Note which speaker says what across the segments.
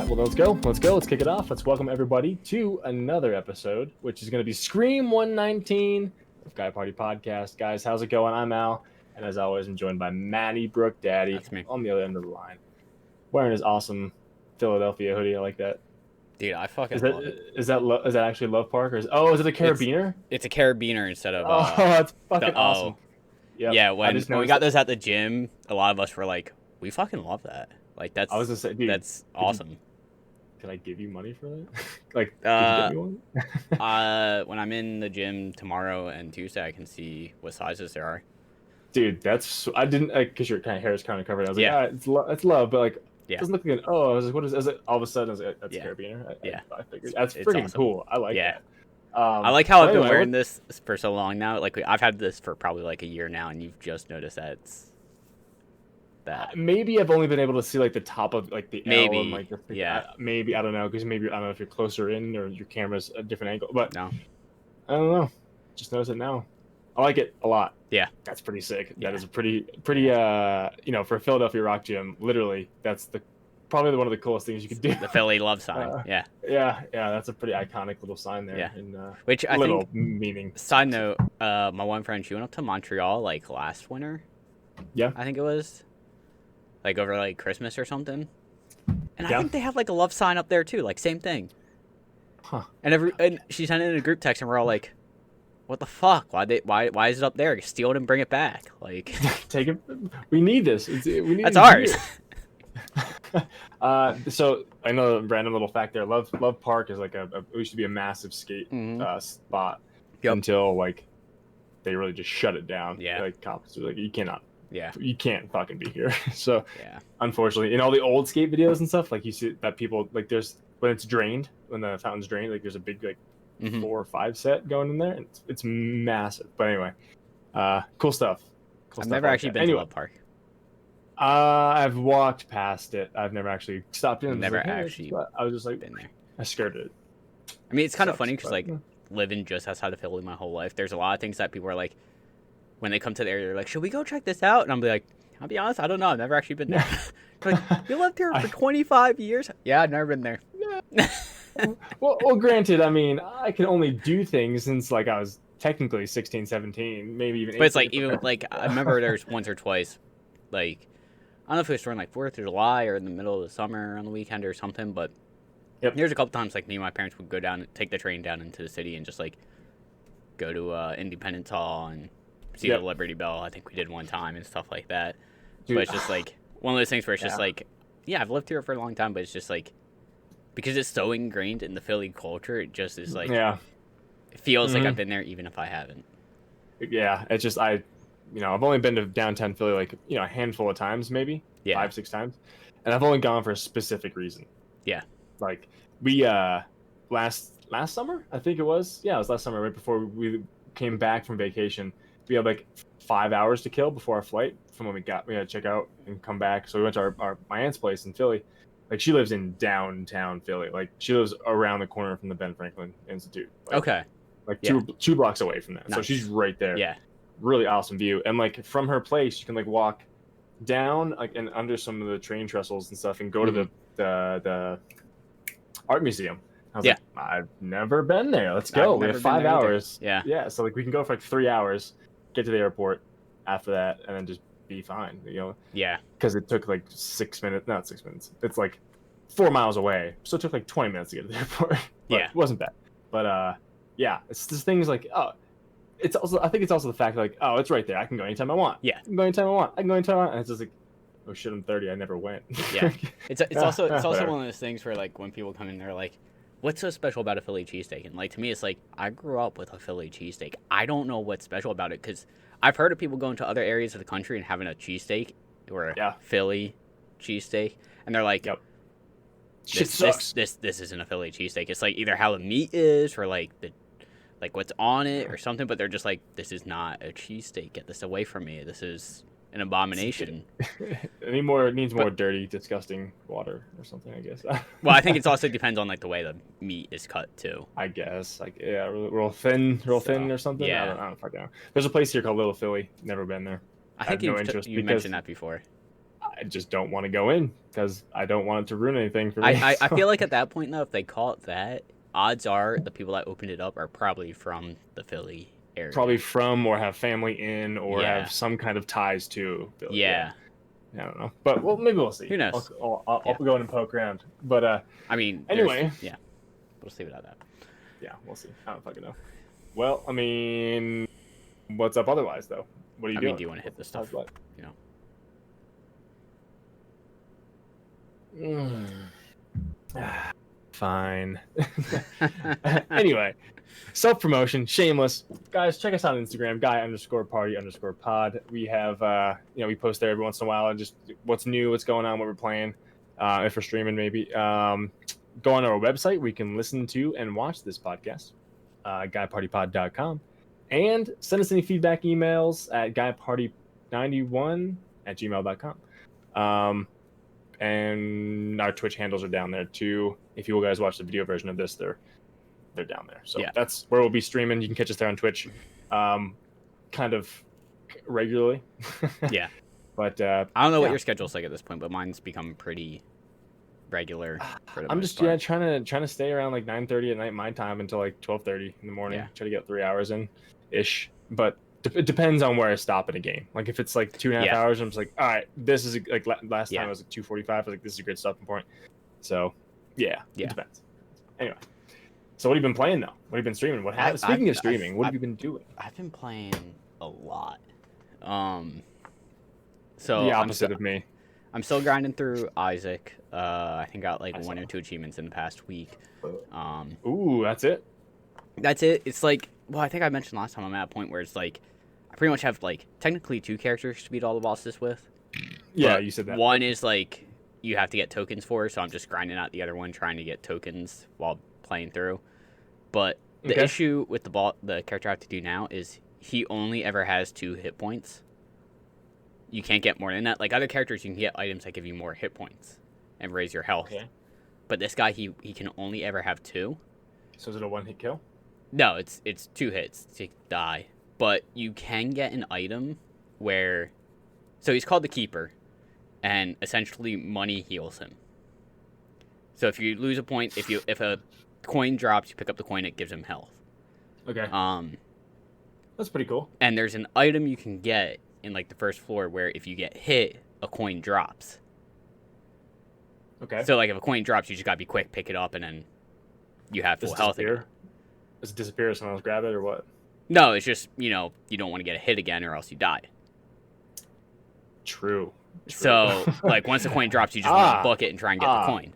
Speaker 1: Well, let's go. Let's kick it off. Let's welcome everybody to another episode, which is going to be Scream 119 of Guy Party Podcast. Guys, how's it going? I'm Al, and as always, I'm joined by Matty Brook Daddy.
Speaker 2: That's me.
Speaker 1: On the other end of the line, wearing his awesome Philadelphia hoodie. I like that.
Speaker 2: Dude, I fucking
Speaker 1: Is that
Speaker 2: love it.
Speaker 1: is that actually Love Park, or is it a carabiner?
Speaker 2: It's a carabiner instead of
Speaker 1: Oh, that's fucking
Speaker 2: the
Speaker 1: awesome.
Speaker 2: Yep. Yeah, when we got those at the gym, a lot of us were like, we fucking love that. Like that's
Speaker 1: I was gonna say, dude,
Speaker 2: that's awesome.
Speaker 1: Can I give you money for that? Like, could you get me one?
Speaker 2: When I'm in the gym tomorrow and Tuesday, I can see what sizes there are.
Speaker 1: Dude, I didn't, because your kind of hair is kind of covered. I was like,
Speaker 2: Yeah.
Speaker 1: it's love, but like,
Speaker 2: Yeah.
Speaker 1: it doesn't look like I was like, what is it? All of a sudden, I was like, that's
Speaker 2: Yeah.
Speaker 1: carabiner. I figured
Speaker 2: It's
Speaker 1: freaking
Speaker 2: awesome.
Speaker 1: cool. I like
Speaker 2: Yeah.
Speaker 1: that.
Speaker 2: I like how I've been
Speaker 1: anyway,
Speaker 2: wearing this for so long now. Like I've had this for probably like a year now, and you've just noticed that it's that.
Speaker 1: Maybe I've only been able to see like the top of like the
Speaker 2: Maybe,
Speaker 1: L and like the
Speaker 2: yeah.
Speaker 1: maybe I don't know, because maybe I don't know if you're closer in or your camera's a different angle, but
Speaker 2: No.
Speaker 1: I don't know. Just notice it now. I like it a lot.
Speaker 2: Yeah.
Speaker 1: That's pretty sick.
Speaker 2: Yeah.
Speaker 1: That is a pretty for a Philadelphia rock gym, literally that's probably one of the coolest things you could do.
Speaker 2: The Philly love sign. Yeah.
Speaker 1: Yeah, that's a pretty iconic little sign there.
Speaker 2: Yeah.
Speaker 1: And,
Speaker 2: Which I
Speaker 1: little
Speaker 2: think.
Speaker 1: meaning.
Speaker 2: Side note, my one friend, she went up to Montreal like last winter.
Speaker 1: Yeah.
Speaker 2: I think it was. Like over like Christmas or something. And
Speaker 1: Yeah.
Speaker 2: I think they have like a love sign up there too, like same thing.
Speaker 1: Huh.
Speaker 2: And she sent it in a group text and we're all like, what the fuck? Why is it up there? Steal it and bring it back. Like
Speaker 1: Take it. We need this. We need
Speaker 2: that's
Speaker 1: it
Speaker 2: ours.
Speaker 1: here. So I know a random little fact there. Love Park is like it used to be a massive skate
Speaker 2: Mhm.
Speaker 1: spot
Speaker 2: Yep.
Speaker 1: until like they really just shut it down.
Speaker 2: Yeah.
Speaker 1: Like cops were like, you can't fucking be here. So
Speaker 2: Yeah.
Speaker 1: unfortunately, in all the old skate videos and stuff, like you see that people like there's when it's drained, when the fountain's drained, like there's a big like
Speaker 2: Mhm.
Speaker 1: 4 or 5 set going in there. And it's massive. But anyway, cool stuff.
Speaker 2: I've never actually been to Love Park.
Speaker 1: I've walked past it. I've never actually stopped in.
Speaker 2: Never
Speaker 1: Like, hey,
Speaker 2: actually
Speaker 1: I was just like,
Speaker 2: Been there.
Speaker 1: I skirted it.
Speaker 2: I mean, it's kind of
Speaker 1: Sucks,
Speaker 2: funny because
Speaker 1: but,
Speaker 2: like living just outside of Philly my whole life, there's a lot of things that people are like, when they come to the area, they're like, should we go check this out? And I'm like, I'll be honest, I don't know. I've never actually been there. Like, you lived here for 25 years? Yeah, I've never been there.
Speaker 1: well, granted, I mean, I can only do things since like I was technically 16, 17, maybe even 18.
Speaker 2: But it's like, even like, I remember there's once or twice, like, I don't know if it was during like 4th of July or in the middle of the summer on the weekend or something, but
Speaker 1: Yep.
Speaker 2: there's a couple times like me and my parents would go down, take the train down into the city and just like go to Independence Hall and see
Speaker 1: Yep.
Speaker 2: the Liberty Bell. I think we did one time and stuff like that.
Speaker 1: Dude,
Speaker 2: But it's just like one of those things where it's just
Speaker 1: Yeah.
Speaker 2: like, yeah, I've lived here for a long time, but it's just like, because it's so ingrained in the Philly culture, it just is like,
Speaker 1: yeah,
Speaker 2: it feels like
Speaker 1: Mhm.
Speaker 2: I've been there even if I haven't.
Speaker 1: it's just I've only been to downtown Philly like a handful of times, maybe
Speaker 2: Yeah.
Speaker 1: 5, 6 times, and I've only gone for a specific reason.
Speaker 2: Yeah.
Speaker 1: Like we last summer, I think it was. Yeah, it was last summer, right before we came back from vacation. We had like 5 hours to kill before our flight from when we had to check out and come back. So we went to my aunt's place in Philly. Like she lives in downtown Philly. Like she lives around the corner from the Ben Franklin Institute. Like,
Speaker 2: Okay.
Speaker 1: Like
Speaker 2: Yeah.
Speaker 1: two blocks away from that. So
Speaker 2: Nice.
Speaker 1: she's right there.
Speaker 2: Yeah.
Speaker 1: Really awesome view. And like from her place, you can like walk down like and under some of the train trestles and stuff and go to the art museum. I was
Speaker 2: Yeah.
Speaker 1: like, I've never been there. Let's go.
Speaker 2: I've
Speaker 1: We
Speaker 2: never
Speaker 1: have
Speaker 2: been
Speaker 1: 5
Speaker 2: there either.
Speaker 1: hours.
Speaker 2: Yeah.
Speaker 1: Yeah. So like we can go for like 3 hours, get to the airport after that, and then just be fine.
Speaker 2: Yeah.
Speaker 1: Because it took like 6 minutes. Not 6 minutes. It's like 4 miles away. So it took like 20 minutes to get to the airport. But
Speaker 2: Yeah.
Speaker 1: It wasn't bad. But yeah, it's just things like it's also, I think it's also the fact like, oh, it's right there. I can go anytime I want.
Speaker 2: Yeah.
Speaker 1: I can go anytime I want. And it's just like, oh shit, I'm 30. I never went.
Speaker 2: Yeah. It's also
Speaker 1: whatever.
Speaker 2: one of those things where like when people come in, they're like, "What's so special about a Philly cheesesteak?" And like to me, it's like I grew up with a Philly cheesesteak. I don't know what's special about it because I've heard of people going to other areas of the country and having a cheesesteak or a
Speaker 1: Yeah.
Speaker 2: Philly cheesesteak, and they're like,
Speaker 1: Yep. Shit
Speaker 2: this,
Speaker 1: sucks.
Speaker 2: this isn't a Philly cheesesteak. It's like either how the meat is or like what's on it or something, but they're just like, this is not a cheesesteak. Get this away from me. This is an abomination.
Speaker 1: It needs more dirty, disgusting water or something, I guess.
Speaker 2: Well, I think it also depends on like the way the meat is cut too.
Speaker 1: I guess like real thin or something.
Speaker 2: Yeah.
Speaker 1: I don't fucking know. There's a place here called Little Philly. Never been there.
Speaker 2: I
Speaker 1: have
Speaker 2: think
Speaker 1: no interest
Speaker 2: you
Speaker 1: because-
Speaker 2: mentioned that before.
Speaker 1: I just don't want to go in because I don't want it to ruin anything for me.
Speaker 2: I feel like at that point though, if they call it that, odds are the people that opened it up are probably from the Philly area.
Speaker 1: Probably from or have family in or
Speaker 2: Yeah.
Speaker 1: have some kind of ties to Philly.
Speaker 2: Yeah.
Speaker 1: I don't know, but well, maybe we'll see.
Speaker 2: Who knows?
Speaker 1: I'll
Speaker 2: Yeah.
Speaker 1: go in and poke around. But
Speaker 2: I mean,
Speaker 1: anyway,
Speaker 2: yeah, we'll leave it at that.
Speaker 1: Yeah, we'll see. I don't fucking know. Well, I mean, what's up otherwise though? What are you doing?
Speaker 2: Do you want to hit this stuff? You know.
Speaker 1: Fine. Anyway, self-promotion, shameless. Guys, check us out on Instagram, guy_party_pod. We have, we post there every once in a while and just what's new, what's going on, what we're playing, if we're streaming maybe. Go on our website where you can listen to and watch this podcast, guypartypod.com. And send us any feedback emails at guyparty91@gmail.com. And our Twitch handles are down there too. If you guys watch the video version of this, they're down there. So
Speaker 2: Yeah.
Speaker 1: that's where we'll be streaming. You can catch us there on Twitch, kind of regularly.
Speaker 2: Yeah.
Speaker 1: But
Speaker 2: I don't know what
Speaker 1: yeah.
Speaker 2: your schedule's like at this point, but mine's become pretty regular. For the
Speaker 1: I'm
Speaker 2: most
Speaker 1: just
Speaker 2: part.
Speaker 1: trying to stay around like 9:30 at night my time until like 12:30 in the morning.
Speaker 2: Yeah.
Speaker 1: Try to get 3 hours in ish. But it depends on where I stop in a game. Like if it's like 2.5
Speaker 2: Yeah.
Speaker 1: hours, I'm just like, all right, this is like last
Speaker 2: Yeah.
Speaker 1: time I was at 2:45. I was like, this is a great stopping point. So yeah,
Speaker 2: Yeah.
Speaker 1: it depends. Anyway, so what have you been playing though? What have you been streaming? What happened? Speaking of streaming, what have you been doing?
Speaker 2: I've been playing a lot. So
Speaker 1: The opposite of me.
Speaker 2: I'm still grinding through Isaac. I think I got like
Speaker 1: I
Speaker 2: one
Speaker 1: saw.
Speaker 2: or two achievements in the past week.
Speaker 1: Ooh, that's it.
Speaker 2: That's it. It's like, well, I think I mentioned last time I'm at a point where it's like, I pretty much have like technically 2 characters to beat all the bosses with.
Speaker 1: Yeah,
Speaker 2: But
Speaker 1: you said that.
Speaker 2: One is like you have to get tokens for, so I'm just grinding out the other one trying to get tokens while playing through. But the
Speaker 1: Okay.
Speaker 2: issue with the character I have to do now is he only ever has 2 hit points. You can't get more than that. Like other characters, you can get items that give you more hit points and raise your health.
Speaker 1: Okay.
Speaker 2: But this guy, he can only ever have 2.
Speaker 1: So is it a one-hit kill?
Speaker 2: No, it's 2 hits to die. But you can get an item where, so he's called the Keeper, and essentially money heals him. So if you lose a point, if a coin drops, you pick up the coin, it gives him health.
Speaker 1: Okay. That's pretty cool.
Speaker 2: And there's an item you can get in like the first floor where if you get hit, a coin drops.
Speaker 1: Okay.
Speaker 2: So like if a coin drops, you just gotta be quick, pick it up, and then you have full health again.
Speaker 1: Does it disappear if someone else grab it or what?
Speaker 2: No, it's just, you don't want to get a hit again or else you die.
Speaker 1: True.
Speaker 2: So like once the coin drops, you just want to book it and try and get the coin.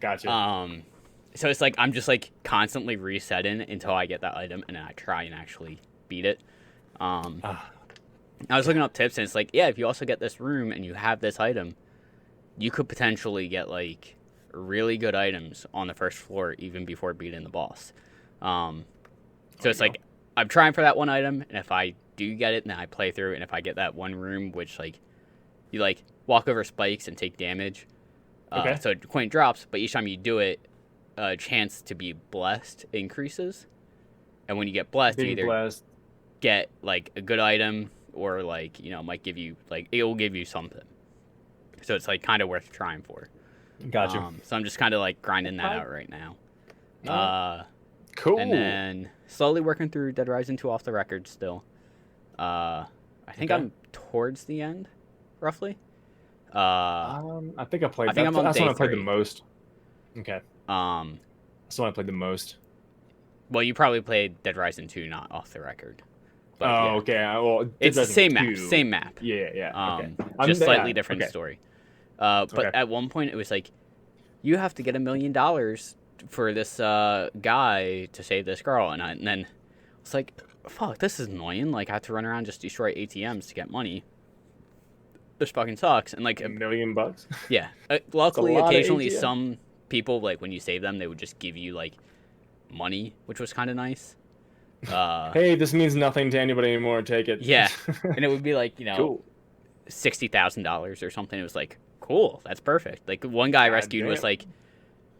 Speaker 1: Gotcha.
Speaker 2: So it's like I'm just like constantly resetting until I get that item, and then I try and actually beat it. I was looking up tips, and it's like, yeah, if you also get this room and you have this item, you could potentially get like really good items on the first floor even before beating the boss. So it's like I'm trying for that one item, and if I do get it, then I play through, and if I get that one room, which like you like walk over spikes and take damage, so the coin drops, but each time you do it, a chance to be blessed increases, and when you get blessed, you either get like a good item or like might give you like it will give you something. So it's like kind of worth trying for.
Speaker 1: Gotcha.
Speaker 2: So I'm just kind of like grinding that out right now.
Speaker 1: Cool.
Speaker 2: And then slowly working through Dead Rising 2 off the record still. I think I'm towards the end, roughly.
Speaker 1: I think I played.
Speaker 2: I think I'm on
Speaker 1: that's
Speaker 2: day
Speaker 1: when I played
Speaker 2: 3.
Speaker 1: the most. Okay. That's when I played the most.
Speaker 2: Well, you probably played Dead Rising 2, not off the record. But,
Speaker 1: oh,
Speaker 2: yeah.
Speaker 1: okay. Well,
Speaker 2: It's the same map.
Speaker 1: 2.
Speaker 2: Same map.
Speaker 1: Yeah. Okay.
Speaker 2: Just slightly different story. But
Speaker 1: Okay.
Speaker 2: at one point, it was like, you have to get $1 million for this guy to save this girl, and then it's like, fuck, this is annoying. Like I have to run around and just destroy ATMs to get money. This fucking sucks. And like
Speaker 1: $1 million.
Speaker 2: yeah, luckily
Speaker 1: lot of
Speaker 2: occasionally
Speaker 1: ATM.
Speaker 2: some people like when you save them, they would just give you like money, which was kind of nice.
Speaker 1: Hey, this means nothing to anybody anymore. Take it.
Speaker 2: Yeah, and it would be like
Speaker 1: Cool.
Speaker 2: $60,000 or something. It was like, cool, that's perfect. Like one guy I
Speaker 1: God
Speaker 2: rescued was
Speaker 1: damn.
Speaker 2: like,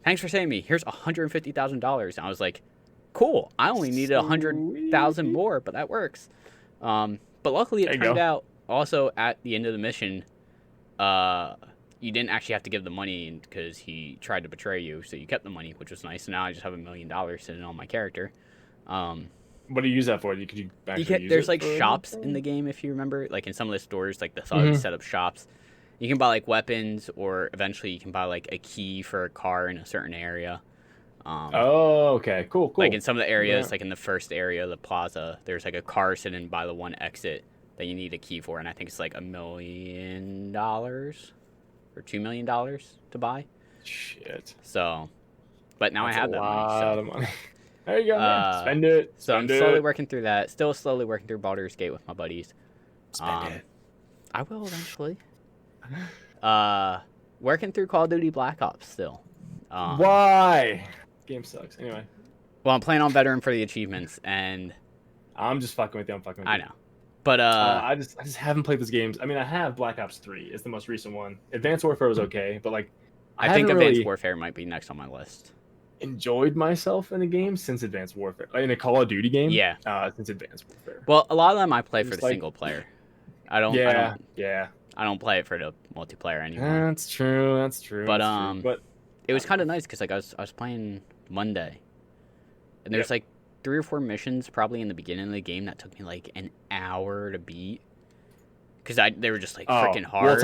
Speaker 2: thanks for saving me. Here's $150,000. And I was like, cool. I only needed 100,000
Speaker 1: Sweet.
Speaker 2: more, but that works. But luckily
Speaker 1: There
Speaker 2: it
Speaker 1: you
Speaker 2: turned
Speaker 1: go.
Speaker 2: out also at the end of the mission, you didn't actually have to give the money because he tried to betray you, so you kept the money, which was nice. And now I just have $1 million sitting on my character.
Speaker 1: What do you use that for? Could you actually use
Speaker 2: There's
Speaker 1: it
Speaker 2: like
Speaker 1: for
Speaker 2: shops
Speaker 1: anything?
Speaker 2: in the game if you remember, like in some of the stores, like the thugs set up shops. You can buy like weapons, or eventually you can buy like a key for a car in a certain area.
Speaker 1: Oh, okay, cool.
Speaker 2: Like in some of the areas,
Speaker 1: Yeah.
Speaker 2: like in the first area, the plaza, there's like a car sitting by the one exit that you need a key for, and I think it's like $1 million or $2 million to buy.
Speaker 1: Shit.
Speaker 2: So, but now
Speaker 1: That's
Speaker 2: I have
Speaker 1: a
Speaker 2: that money.
Speaker 1: lot
Speaker 2: So,
Speaker 1: of money. There you go, man. Spend it.
Speaker 2: so I'm
Speaker 1: Spend
Speaker 2: slowly
Speaker 1: it.
Speaker 2: working through that. Still slowly working through Baldur's Gate with my buddies.
Speaker 1: Spend it.
Speaker 2: I will eventually. Working through Call of Duty Black Ops still.
Speaker 1: Why? Game sucks. Anyway,
Speaker 2: Well, I'm playing on veteran for the achievements, and
Speaker 1: I'm just fucking with you. I'm fucking with you.
Speaker 2: I know, but
Speaker 1: I just haven't played those games. I mean, I have Black Ops 3. It's the most recent one. Advanced Warfare was okay, but like,
Speaker 2: I think
Speaker 1: haven't
Speaker 2: Advanced
Speaker 1: really
Speaker 2: Warfare might be next on my list.
Speaker 1: enjoyed myself in a game since Advanced Warfare, like in a Call of Duty game.
Speaker 2: Yeah.
Speaker 1: Since Advanced Warfare.
Speaker 2: Well, a lot of them I play for
Speaker 1: Just
Speaker 2: the
Speaker 1: like-
Speaker 2: single player. I don't play it for the multiplayer anymore.
Speaker 1: That's true. That's true.
Speaker 2: But,
Speaker 1: that's true. But
Speaker 2: It was kind of nice because like I was playing Monday, and there's like 3 or 4 missions probably in the beginning of the game that took me like an hour to beat because they were just like freaking hard.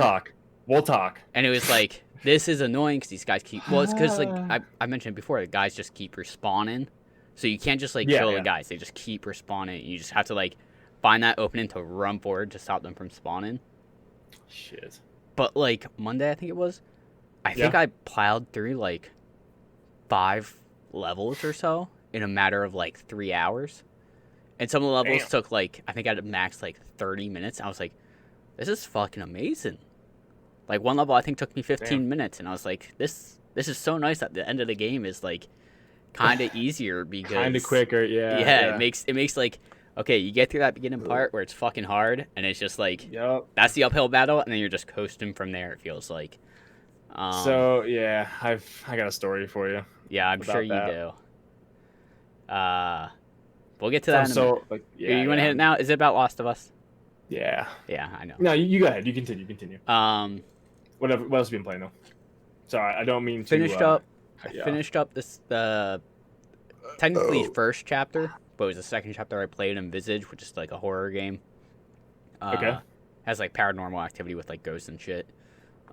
Speaker 1: We'll talk.
Speaker 2: And it was like, this is annoying because these guys keep. Well, it's because like I mentioned before, the guys just keep respawning, so you can't just like kill the guys. They just keep respawning. You just have to like find that opening to run forward to stop them from spawning.
Speaker 1: Shit.
Speaker 2: But like Monday, I think it was. I think I plowed through like 5 levels or so in a matter of like 3 hours, and some of the levels took like I think I had max like 30 minutes. I was like, this is fucking amazing. Like one level I think took me 15 minutes, and I was like, this is so nice that the end of the game is like kind of easier because
Speaker 1: Kind of quicker, yeah.
Speaker 2: it makes like, okay, you get through that beginning part where it's fucking hard, and it's just like that's the uphill battle, and then you're just coasting from there. It feels like.
Speaker 1: So yeah, I got a story for you.
Speaker 2: Yeah, I'm sure you do. We'll get to that.
Speaker 1: So like,
Speaker 2: you want to hit it now? Is it about Lost of Us?
Speaker 1: Yeah.
Speaker 2: Yeah, I know.
Speaker 1: No, you go ahead. You continue. What else have you been playing though? Sorry, I don't mean to.
Speaker 2: Finished up this technically first chapter, but it was the second chapter I played in Visage, which is like a horror game.
Speaker 1: Okay.
Speaker 2: Has like paranormal activity with like ghosts and shit.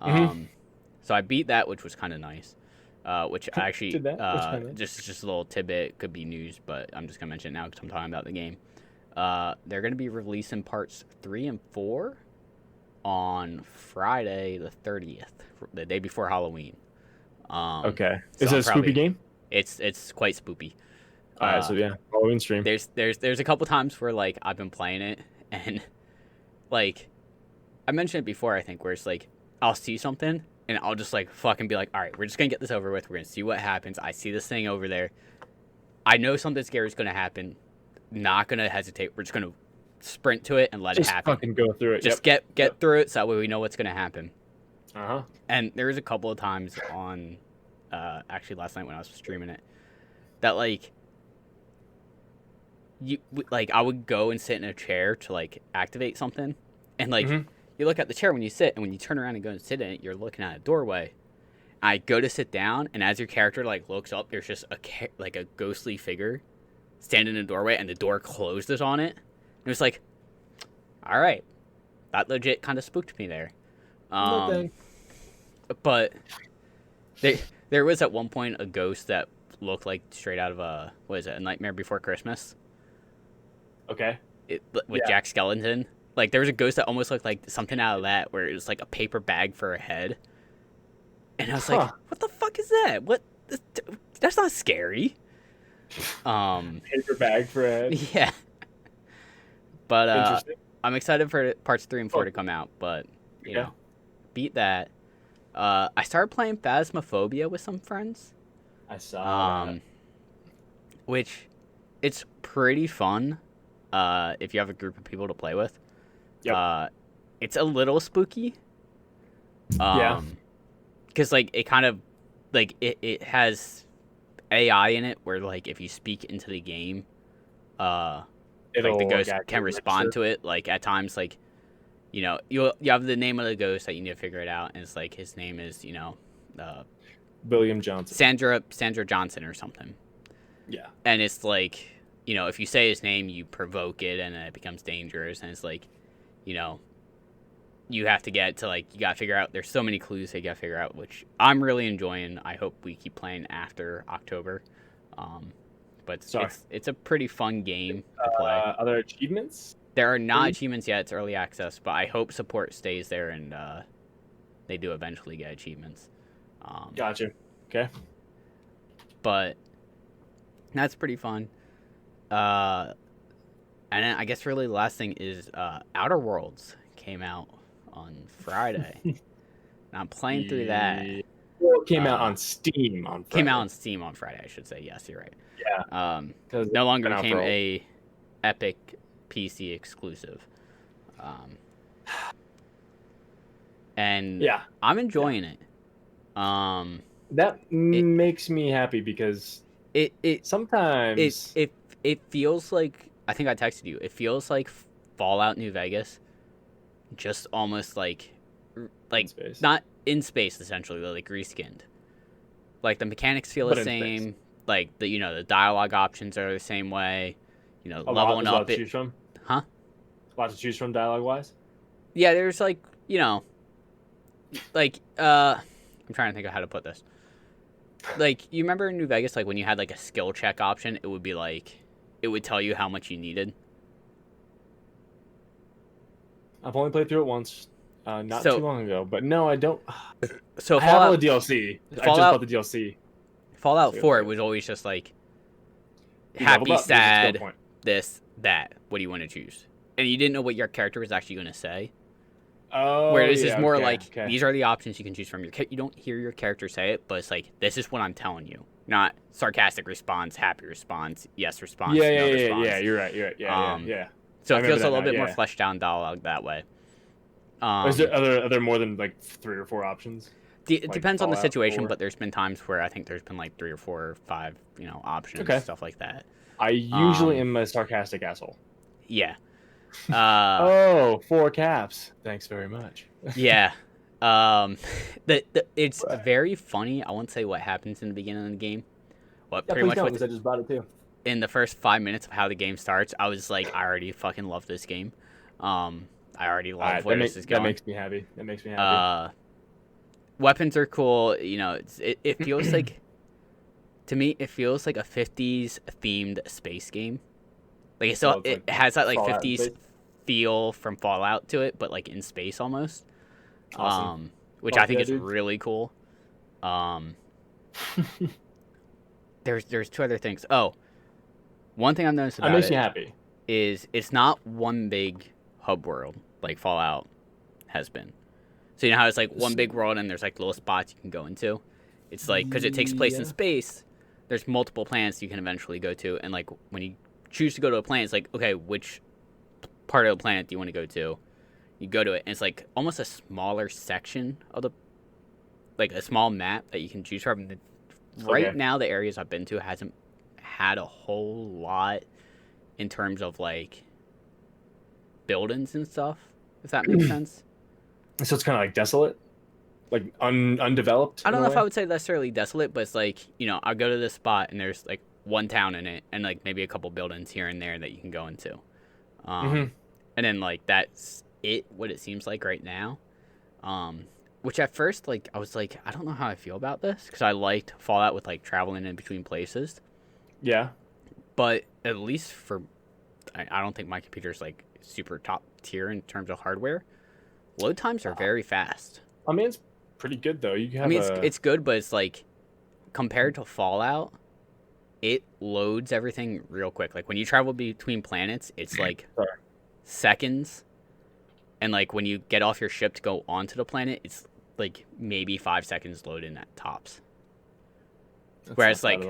Speaker 2: So I beat that, which was kind of nice. Which I actually just a little tidbit, could be news, but I'm just gonna mention it now because I'm talking about the game. They're gonna be releasing parts 3 and 4 on Friday the 30th, the day before Halloween.
Speaker 1: Okay. Is it a spoopy game?
Speaker 2: It's quite spoopy.
Speaker 1: All right, so yeah, Halloween stream.
Speaker 2: There's a couple times where like I've been playing it and like I mentioned it before, I think, where it's like I'll see something and I'll just like fucking be like, all right, we're just gonna get this over with. We're gonna see what happens. I see this thing over there. I know something scary is gonna happen. Not gonna hesitate. We're just gonna sprint to it and let it happen.
Speaker 1: Just fucking go through it.
Speaker 2: Just get through it so that way we know what's gonna happen.
Speaker 1: Uh-huh.
Speaker 2: And there was a couple of times on, actually last night when I was streaming it, that like I would go and sit in a chair to like activate something, and like you look at the chair when you sit, and when you turn around and go and sit in it, you're looking at a doorway. I go to sit down, and as your character like looks up, there's just a ghostly figure standing in a doorway, and the door closes on it. And it's like, all right, that legit kind of spooked me there. But there was at one point a ghost that looked like straight out of a Nightmare Before Christmas.
Speaker 1: Okay.
Speaker 2: With Jack Skellington. Like there was a ghost that almost looked like something out of that, where it was like a paper bag for a head. And I was like, what the fuck is that? What? That's not scary.
Speaker 1: Paper bag for a head.
Speaker 2: Yeah. But I'm excited for parts 3 and 4 to come out, but you know, beat that. I started playing Phasmophobia with some friends.
Speaker 1: I saw that.
Speaker 2: Which it's pretty fun if you have a group of people to play with. Yep. It's a little spooky. Because like it kind of like it has AI in it where like if you speak into the game, like the ghost can respond to it. Like at times, like you know, you have the name of the ghost that you need to figure it out, and it's like his name is, you know,
Speaker 1: William Johnson.
Speaker 2: Sandra Johnson or something.
Speaker 1: Yeah.
Speaker 2: And it's like, you know, if you say his name, you provoke it, and it becomes dangerous. And it's like, you know, you have to get to, like, you got to figure out, there's so many clues that you got to figure out, which I'm really enjoying. I hope we keep playing after October. But it's a pretty fun game to play.
Speaker 1: Other achievements?
Speaker 2: There are not achievements yet. It's early access, but I hope support stays there, and they do eventually get achievements.
Speaker 1: Gotcha. Okay.
Speaker 2: But that's pretty fun. And then I guess really the last thing is Outer Worlds came out on Friday. And I'm playing through that.
Speaker 1: Well, it came out on Steam on Friday.
Speaker 2: Came out on Steam on Friday, I should say. Yes, you're right.
Speaker 1: Yeah.
Speaker 2: No longer became a Epic PC exclusive. And
Speaker 1: yeah,
Speaker 2: I'm enjoying it.
Speaker 1: That makes me happy because
Speaker 2: it
Speaker 1: sometimes
Speaker 2: it feels like, I think I texted you, it feels like Fallout New Vegas, just almost like not in space essentially, but like reskinned. Like the mechanics feel the same. Like the, you know, the dialogue options are the same way. You know, leveling up.
Speaker 1: To choose from? Huh? A lot to choose from dialogue wise.
Speaker 2: Yeah, there's like, you know, like I'm trying to think of how to put this. Like, you remember in New Vegas, like when you had like a skill check option, it would be like, it would tell you how much you needed.
Speaker 1: I've only played through it once, not too long ago, but no, I don't.
Speaker 2: So
Speaker 1: I have all the DLC. I just bought the DLC.
Speaker 2: Fallout 4, it was always just like happy, sad, this, that. What do you want to choose? And you didn't know what your character was actually going to say.
Speaker 1: Oh,
Speaker 2: where this is more these are the options you can choose from. You don't hear your character say it, but it's like, this is what I'm telling you. Not sarcastic response, happy response, yes response, no response.
Speaker 1: Yeah, you're right. Yeah.
Speaker 2: So it feels a little bit more fleshed down dialogue that way.
Speaker 1: Is there other more than like 3 or 4 options?
Speaker 2: It depends on the situation, but there's been times where I think there's been like 3 or 4 or 5, you know, options, stuff like that.
Speaker 1: I usually am a sarcastic asshole.
Speaker 2: Yeah.
Speaker 1: 4 caps. Thanks very much.
Speaker 2: Yeah. It's very funny. I won't say what happens in the beginning of the game.
Speaker 1: Pretty much because I just bought it too.
Speaker 2: In the first 5 minutes of how the game starts, I was like, I already fucking love this game. I already love where this is going.
Speaker 1: That makes me happy.
Speaker 2: Weapons are cool. You know, it feels like, to me, it feels like a 50s themed space game. Like it has that like Fallout 50s feel from Fallout to it, but like in space almost.
Speaker 1: Awesome.
Speaker 2: Which I think is really cool. There's 2 other things. Oh, one thing I've noticed about
Speaker 1: makes me happy
Speaker 2: is it's not one big hub world like Fallout has been. So you know how it's like one big world and there's like little spots you can go into? It's like, because it takes place in space, there's multiple planets you can eventually go to, and like when you choose to go to a planet, it's like, okay, which part of the planet do you want to go to? You go to it, and it's like almost a smaller section of the, like a small map that you can choose from. Right now, the areas I've been to hasn't had a whole lot in terms of like buildings and stuff, if that makes sense.
Speaker 1: So it's kind of like desolate, like undeveloped.
Speaker 2: I don't know if I would say necessarily desolate, but it's like, you know, I'll go to this spot and there's like one town in it and like maybe a couple buildings here and there that you can go into. And then like that's what it seems like right now. Which at first, like, I was like, I don't know how I feel about this, because I liked Fallout with like traveling in between places.
Speaker 1: Yeah.
Speaker 2: But at least I don't think my computer's like super top tier in terms of hardware. Load times are very fast.
Speaker 1: I mean, it's pretty good though.
Speaker 2: It's good, but it's like, compared to Fallout, it loads everything real quick. Like when you travel between planets, it's like seconds. And like when you get off your ship to go onto the planet, it's like maybe 5 seconds loading at tops. Whereas like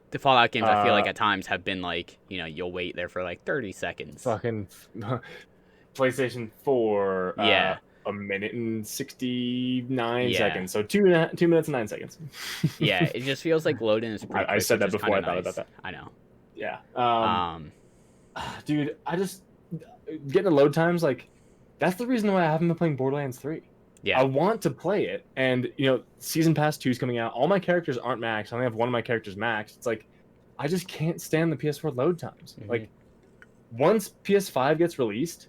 Speaker 2: the Fallout games, I feel like at times have been like, you know, you'll wait there for like 30 seconds.
Speaker 1: Fucking PlayStation 4.
Speaker 2: Yeah.
Speaker 1: 1 minute and 69 seconds. So 2 minutes and 9 seconds.
Speaker 2: Yeah, it just feels like loading is pretty quick.
Speaker 1: I said that before I thought about that.
Speaker 2: I know.
Speaker 1: Yeah. Dude, I just getting the load times, like That's the reason why I haven't been playing Borderlands 3.
Speaker 2: Yeah.
Speaker 1: I want to play it, and Season Pass 2 is coming out. All my characters aren't maxed. I only have one of my characters maxed. It's like I just can't stand the PS4 load times.
Speaker 2: Mhm.
Speaker 1: Like once PS5 gets released,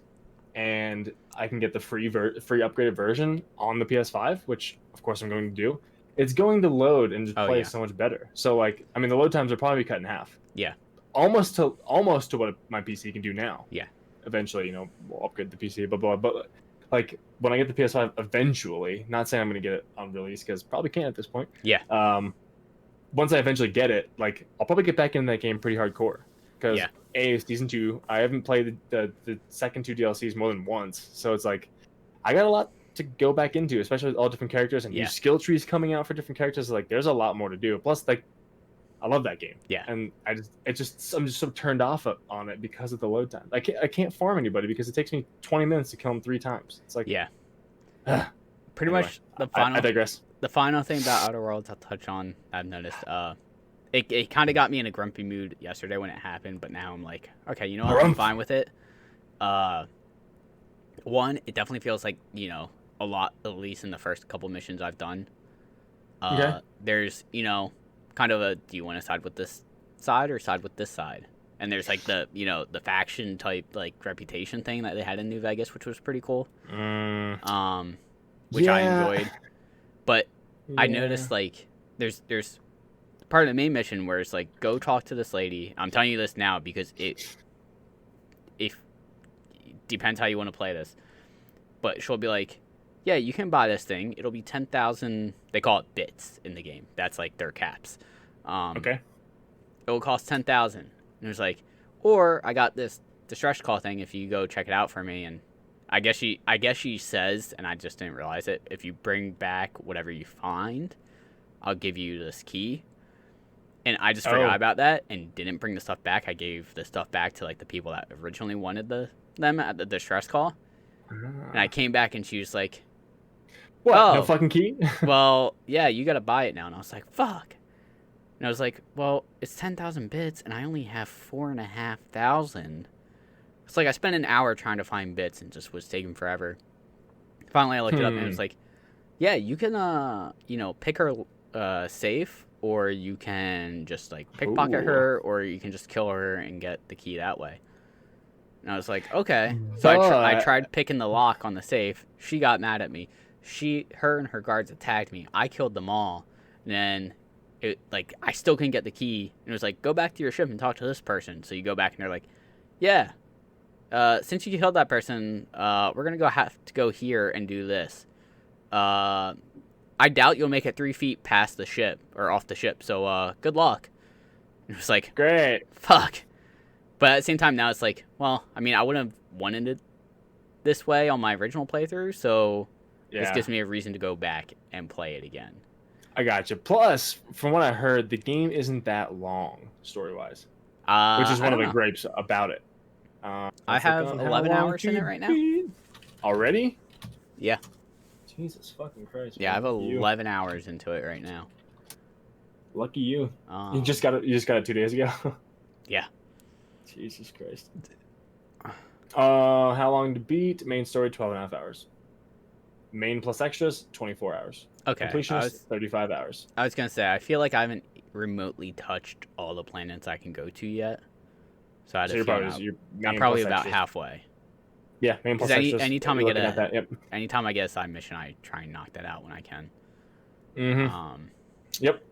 Speaker 1: and I can get the free upgraded version on the PS5, which of course I'm going to do, it's going to load and just play so much better. So like, I mean, the load times are probably cut in half.
Speaker 2: Yeah.
Speaker 1: Almost to what my PC can do now.
Speaker 2: Yeah.
Speaker 1: Eventually, we'll upgrade the PC, but like when I get the PS5 eventually, not saying I'm going to get it on release because probably can't at this point.
Speaker 2: Yeah.
Speaker 1: Once I eventually get it, like I'll probably get back into that game pretty hardcore because Season 2, I haven't played the second 2 DLCs more than once, so it's like I got a lot to go back into, especially with all different characters and new skill trees coming out for different characters. Like there's a lot more to do. Plus, like I love that game.
Speaker 2: Yeah.
Speaker 1: And I'm just so turned off on it because of the load time. I can't farm anybody because it takes me 20 minutes to kill them 3 times. It's like
Speaker 2: pretty much the final.
Speaker 1: I digress.
Speaker 2: The final thing about Outer Worlds I'll touch on, I've noticed, it kind of got me in a grumpy mood yesterday when it happened, but now I'm like, okay, you know what, I'm fine with it. One, it definitely feels like, a lot, at least in the first couple missions I've done. There's, kind of a, do you want to side with this side or side with this side? And there's like the, the faction type, like, reputation thing that they had in New Vegas, which was pretty cool. Which I enjoyed. But I noticed, like, there's part of the main mission where it's like, go talk to this lady. I'm telling you this now because it depends how you want to play this. But she'll be like, yeah, you can buy this thing. It'll be 10,000. They call it bits in the game. That's like their caps.
Speaker 1: Okay.
Speaker 2: It will cost 10,000. And it was like, or I got this distress call thing if you go check it out for me. And I guess she says, and I just didn't realize it, if you bring back whatever you find, I'll give you this key. And I just forgot about that and didn't bring the stuff back. I gave the stuff back to like the people that originally wanted them at the distress call. And I came back and she was like,
Speaker 1: what? No fucking key?
Speaker 2: Well, yeah, you gotta buy it now. And I was like, fuck. And I was like, well, it's 10,000 bits and I only have 4,500. It's like I spent an hour trying to find bits and just was taking forever. Finally, I looked it up and it was like, yeah, you can, pick her safe, or you can just like pickpocket her, or you can just kill her and get the key that way. And I was like, okay. So I tried picking the lock on the safe. She got mad at me. Her and her guards attacked me. I killed them all. And then I still couldn't get the key. And it was like, go back to your ship and talk to this person. So you go back and they're like, yeah, since you killed that person, we're going to have to go here and do this. I doubt you'll make it 3 feet past the ship or off the ship. So, good luck. And it was like,
Speaker 1: great.
Speaker 2: Fuck. But at the same time, now it's like, well, I mean, I wouldn't have wanted it this way on my original playthrough. So this gives me a reason to go back and play it again.
Speaker 1: I gotcha. Plus, from what I heard, the game isn't that long story-wise, which is one of the gripes about it.
Speaker 2: I have 11 hours in it right now.
Speaker 1: Already?
Speaker 2: Yeah.
Speaker 1: Jesus fucking Christ.
Speaker 2: Yeah, I have 11 hours into it right now.
Speaker 1: Lucky you. You just got it 2 days ago?
Speaker 2: Yeah.
Speaker 1: Jesus Christ. How long to beat? Main story, 12.5 hours. Main plus extras, 24 hours.
Speaker 2: Okay.
Speaker 1: Completionist, 35 hours.
Speaker 2: I was going to say, I feel like I haven't remotely touched all the planets I can go to yet. So I'm probably about halfway.
Speaker 1: Yeah, main plus extras.
Speaker 2: Anytime I get a side mission, I try and knock that out when I can.
Speaker 1: Mm-hmm. Yep.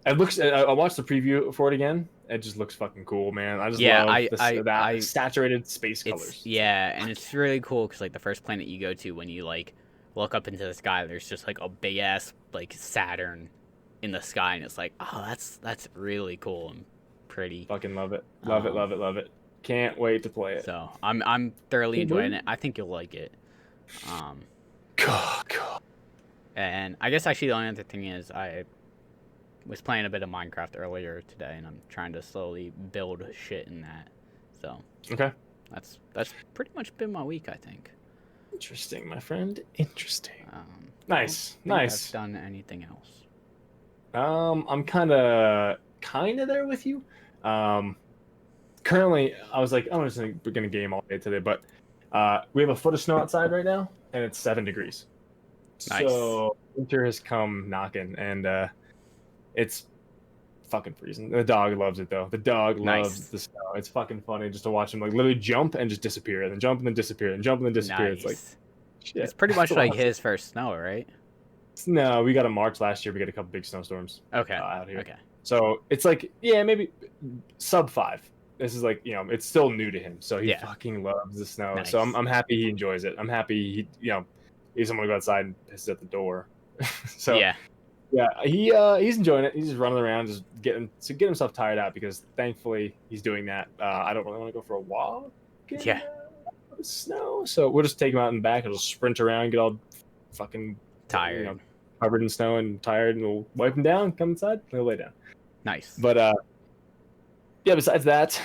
Speaker 1: It looks. I watched the preview for it again. It just looks fucking cool, man. I just love that saturated space colors.
Speaker 2: Yeah, and it's really cool because like the first planet you go to, when you like look up into the sky, there's just like a big ass like Saturn in the sky, and it's like, oh, that's really cool and pretty.
Speaker 1: Fucking love it. Love it. Can't wait to play it.
Speaker 2: So I'm thoroughly enjoying it. I think you'll like it.
Speaker 1: God.
Speaker 2: And I guess actually the only other thing is I was playing a bit of Minecraft earlier today, and I'm trying to slowly build shit in that. So
Speaker 1: okay,
Speaker 2: that's pretty much been my week, I think.
Speaker 1: Interesting, my friend. Interesting. Nice.
Speaker 2: I've done anything else?
Speaker 1: I'm kind of there with you. Currently, I was like, I'm just gonna game all day today, but We have a foot of snow outside right now, and it's 7 degrees.
Speaker 2: Nice.
Speaker 1: So winter has come knocking, and it's fucking freezing. The dog loves it though. The dog loves
Speaker 2: Nice.
Speaker 1: the snow. It's fucking funny just to watch him like literally jump and just disappear, and then jump and then disappear, and jump and then disappear. It's like
Speaker 2: Nice.
Speaker 1: shit.
Speaker 2: It's pretty much
Speaker 1: a
Speaker 2: like
Speaker 1: lot.
Speaker 2: his first snow, right?
Speaker 1: No, we got in March last year. We got a couple big snowstorms
Speaker 2: Okay.
Speaker 1: out here.
Speaker 2: Okay.
Speaker 1: So it's like, yeah, maybe sub 5. This is like, it's still new to him. So he
Speaker 2: Yeah.
Speaker 1: fucking loves the snow.
Speaker 2: Nice.
Speaker 1: So I'm happy he enjoys it. I'm happy he doesn't want to go outside and pisses at the door. So
Speaker 2: yeah.
Speaker 1: he's enjoying it. He's just running around, just get himself tired out because thankfully he's doing that. I don't really want to go for a walk.
Speaker 2: Yeah.
Speaker 1: The snow. So we'll just take him out in the back and just sprint around, get all fucking
Speaker 2: Tired.
Speaker 1: covered in snow and tired, and we'll wipe him down, come inside, and he'll lay down.
Speaker 2: Nice.
Speaker 1: But yeah, besides that,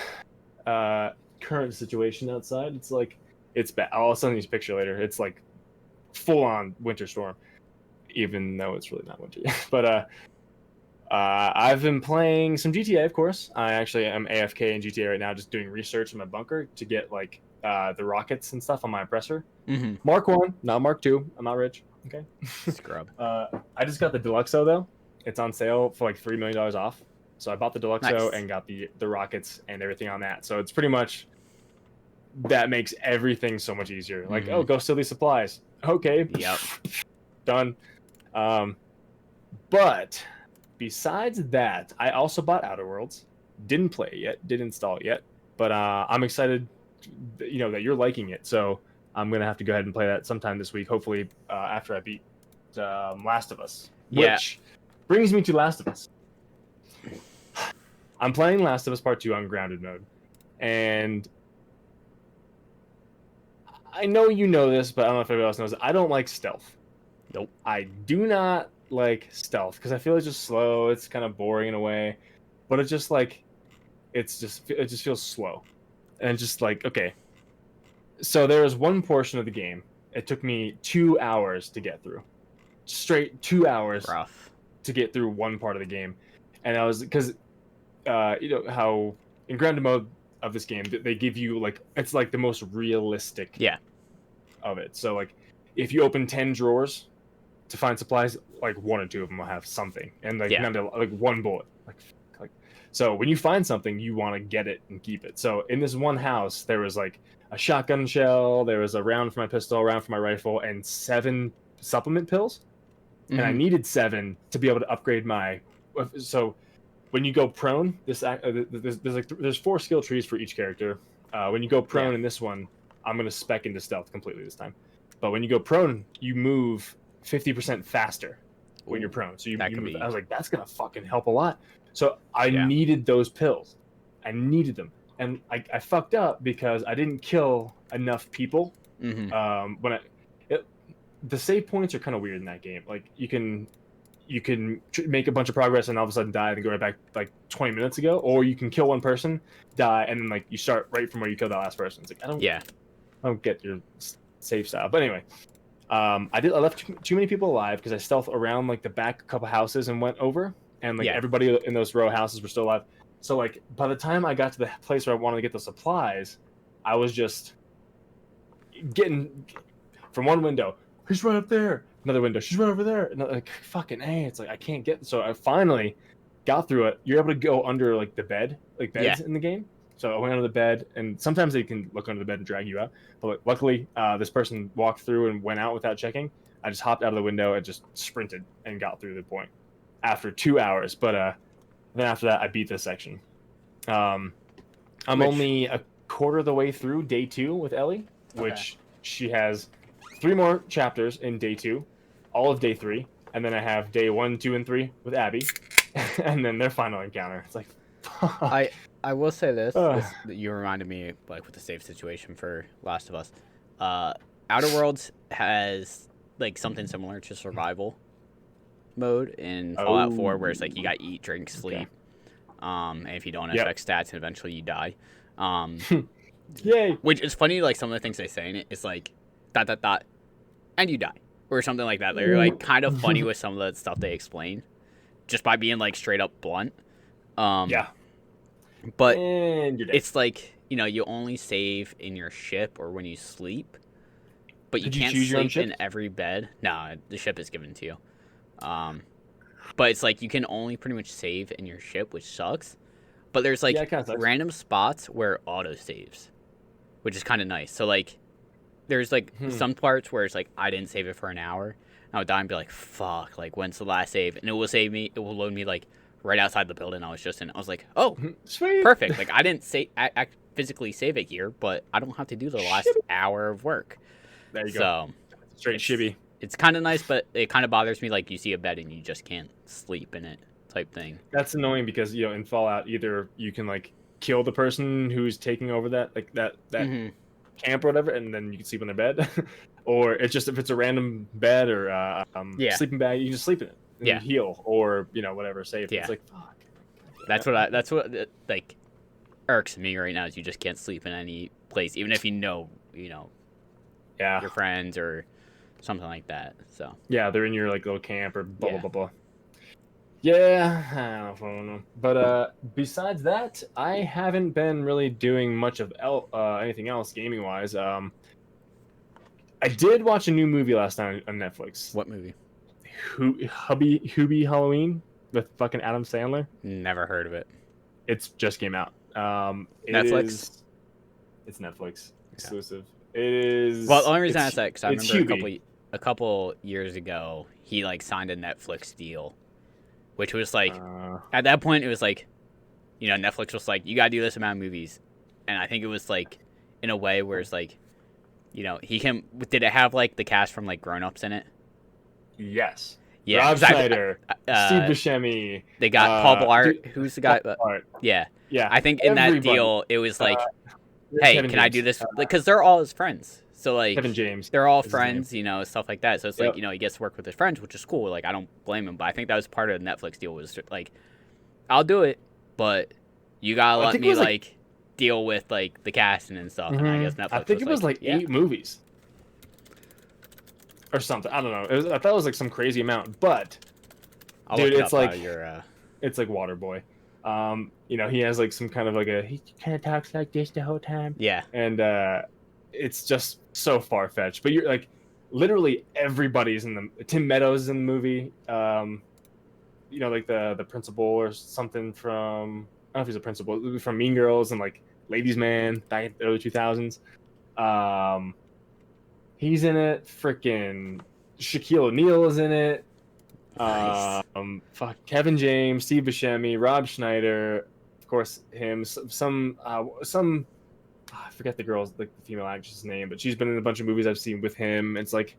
Speaker 1: current situation outside, it's like it's bad. I'll send you a picture later. It's like full on winter storm, even though it's really not winter yet. But I've been playing some GTA, of course. I actually am AFK in GTA right now, just doing research in my bunker to get like the rockets and stuff on my oppressor.
Speaker 2: Mm-hmm.
Speaker 1: Mark 1, not Mark 2. I'm not rich. Okay.
Speaker 2: Scrub.
Speaker 1: I just got the Deluxo though. It's on sale for like $3 million off. So I bought the Deluxo
Speaker 2: Nice.
Speaker 1: and got the rockets and everything on that. So it's pretty much that makes everything so much easier. Like, oh, go steal these supplies. Okay.
Speaker 2: Yep.
Speaker 1: Done. But besides that, I also bought Outer Worlds. Didn't play it yet. Didn't install it yet. But I'm excited, that you're liking it. So I'm gonna have to go ahead and play that sometime this week. Hopefully, after I beat Last of Us.
Speaker 2: Yeah.
Speaker 1: Which brings me to Last of Us. I'm playing Last of Us Part 2 on grounded mode, and I know you know this, but I don't know if everybody else knows. I don't like stealth.
Speaker 2: Nope.
Speaker 1: I do not like stealth because I feel it's just slow. It's kind of boring in a way, but it's just like it just feels slow, and just like okay. So there was one portion of the game. It took me 2 hours to get through, straight 2 hours
Speaker 2: Rough.
Speaker 1: to get through one part of the game, and I was because how in grounded mode of this game they give you like it's like the most realistic of it. So like if you open 10 drawers to find supplies, like 1 or 2 of them will have something, and like none of like 1 bullet. Like so when you find something, you want to get it and keep it. So in this one house, there was like a shotgun shell, there was a round for my pistol, a round for my rifle, and 7 supplement pills.
Speaker 2: Mm-hmm.
Speaker 1: And I needed 7 to be able to upgrade my. So when you go prone, there's 4 skill trees for each character. When you go prone in this one, I'm gonna spec into stealth completely this time. But when you go prone, you move 50% faster when you're prone. So you move. I was like, that's gonna fucking help a lot. So I needed those pills. I needed them, and I fucked up because I didn't kill enough people.
Speaker 2: Mm-hmm.
Speaker 1: The save points are kind of weird in that game. Like you can make a bunch of progress and all of a sudden die and go right back like 20 minutes ago, or you can kill one person, die, and then like you start right from where you killed that last person. It's like I don't get your save style. But anyway, I left too many people alive because I stealthed around like the back couple houses and went over, and like everybody in those row houses were still alive. So like by the time I got to the place where I wanted to get the supplies, I was just getting from one window. He's right up there. Another window. She's right over there. And like fucking hey, it's like I can't get. So I finally got through it. You're able to go under like the bed, like beds in the game. So I went under the bed, and sometimes they can look under the bed and drag you out. But luckily, this person walked through and went out without checking. I just hopped out of the window and just sprinted and got through the point after 2 hours. But then after that, I beat this section. I'm only a quarter of the way through day 2 with Ellie, which she has 3 more chapters in day 2, all of day 3, and then I have day 1, 2, and 3 with Abby, and then their final encounter. It's like, fuck.
Speaker 2: I will say this, you reminded me like with the save situation for Last of Us. Outer Worlds has like something similar to survival mode in Fallout 4, where it's like you got eat, drink, sleep, and if you don't affect stats, and eventually you die.
Speaker 1: Yay!
Speaker 2: Which is funny, like some of the things they say in it is like ... and you die or something like that. They're like kind of funny with some of the stuff they explain, just by being like straight up blunt. But it's like you only save in your ship or when you sleep, but you
Speaker 1: Could you
Speaker 2: can't
Speaker 1: choose your own
Speaker 2: sleep in
Speaker 1: ship?
Speaker 2: every bed. No, the ship is given to you. Um, but it's like you can only pretty much save in your ship, which sucks. But there's
Speaker 1: Yeah,
Speaker 2: like
Speaker 1: it kind of sucks.
Speaker 2: random spots where auto saves, which is kind of nice. So like there's like some parts where it's like I didn't save it for an hour. And I would die and be like, fuck, like when's the last save? And it will save me. It will load me like right outside the building I was just in. I was like, oh,
Speaker 1: Sweet.
Speaker 2: perfect. Like I didn't I physically save it here, but I don't have to do the last hour of work.
Speaker 1: There you go.
Speaker 2: So
Speaker 1: Straight
Speaker 2: it's,
Speaker 1: shibby.
Speaker 2: it's kind of nice, but it kind of bothers me. Like you see a bed and you just can't sleep in it, type thing.
Speaker 1: That's annoying because in Fallout either you can like kill the person who's taking over that
Speaker 2: Mm-hmm.
Speaker 1: camp or whatever, and then you can sleep in their bed, or it's just if it's a random bed or
Speaker 2: Yeah.
Speaker 1: sleeping bag, you can just sleep in it and
Speaker 2: Yeah.
Speaker 1: heal or whatever save.
Speaker 2: Yeah.
Speaker 1: It's like fuck.
Speaker 2: That's what like irks me right now is you just can't sleep in any place, even if
Speaker 1: Yeah.
Speaker 2: your friends or something like that. So
Speaker 1: Yeah, they're in your like little camp or blah
Speaker 2: Yeah.
Speaker 1: blah blah blah. Yeah, I don't know. But besides that, I haven't been really doing much of anything else gaming wise. I did watch a new movie last night on Netflix.
Speaker 2: what movie?
Speaker 1: Hubie Halloween with fucking Adam Sandler.
Speaker 2: Never heard of it.
Speaker 1: It's just came out.
Speaker 2: Netflix?
Speaker 1: It's Netflix exclusive. It is.
Speaker 2: Well, the only reason I
Speaker 1: it's-
Speaker 2: said because I
Speaker 1: it's
Speaker 2: remember
Speaker 1: Hubie.
Speaker 2: a couple years ago he like signed a Netflix deal, which was like at that point it was like, Netflix was like you gotta do this amount of movies, and I think it was like in a way where it's like, he can. Did it have like the cast from like Grown Ups in it?
Speaker 1: Yes.
Speaker 2: Yeah,
Speaker 1: Rob
Speaker 2: 'cause I-
Speaker 1: Schneider, Steve Buscemi.
Speaker 2: they got Paul Blart.
Speaker 1: dude,
Speaker 2: Who's the guy?
Speaker 1: Art.
Speaker 2: Yeah,
Speaker 1: Yeah.
Speaker 2: I think in that
Speaker 1: Everybody.
Speaker 2: deal it was like,
Speaker 1: There's
Speaker 2: hey,
Speaker 1: Kevin
Speaker 2: can I
Speaker 1: James.
Speaker 2: do this? Because they're all his friends. So like
Speaker 1: Kevin James.
Speaker 2: they're all
Speaker 1: is his name.
Speaker 2: friends, stuff like that. So it's
Speaker 1: Yep.
Speaker 2: like, he gets to work with his friends, which is cool. Like I don't blame him, but I think that was part of the Netflix deal was like, I'll do it, but you gotta
Speaker 1: I
Speaker 2: let
Speaker 1: think it
Speaker 2: me
Speaker 1: was,
Speaker 2: like deal with like the casting and stuff. And I guess Netflix.
Speaker 1: I think it was like
Speaker 2: yeah.
Speaker 1: 8 movies or something. I don't know. I thought it was like some crazy amount, but
Speaker 2: I'll
Speaker 1: dude,
Speaker 2: look it
Speaker 1: it's
Speaker 2: up
Speaker 1: like-
Speaker 2: while you're,
Speaker 1: it's like Waterboy. He has like some kind of like he kind of talks like this the whole time,
Speaker 2: yeah,
Speaker 1: and it's just so far fetched. But you're like, literally everybody's in the. Tim Meadows is in the movie. Like the principal or something from. I don't know if he's a principal from Mean Girls and like Ladies Man back in the early 2000s. He's in it. Freaking Shaquille O'Neal is in it.
Speaker 2: Nice.
Speaker 1: Kevin James, Steve Buscemi, Rob Schneider, of course him. I forget the girl's like the female actress's name, but she's been in a bunch of movies I've seen with him. It's like,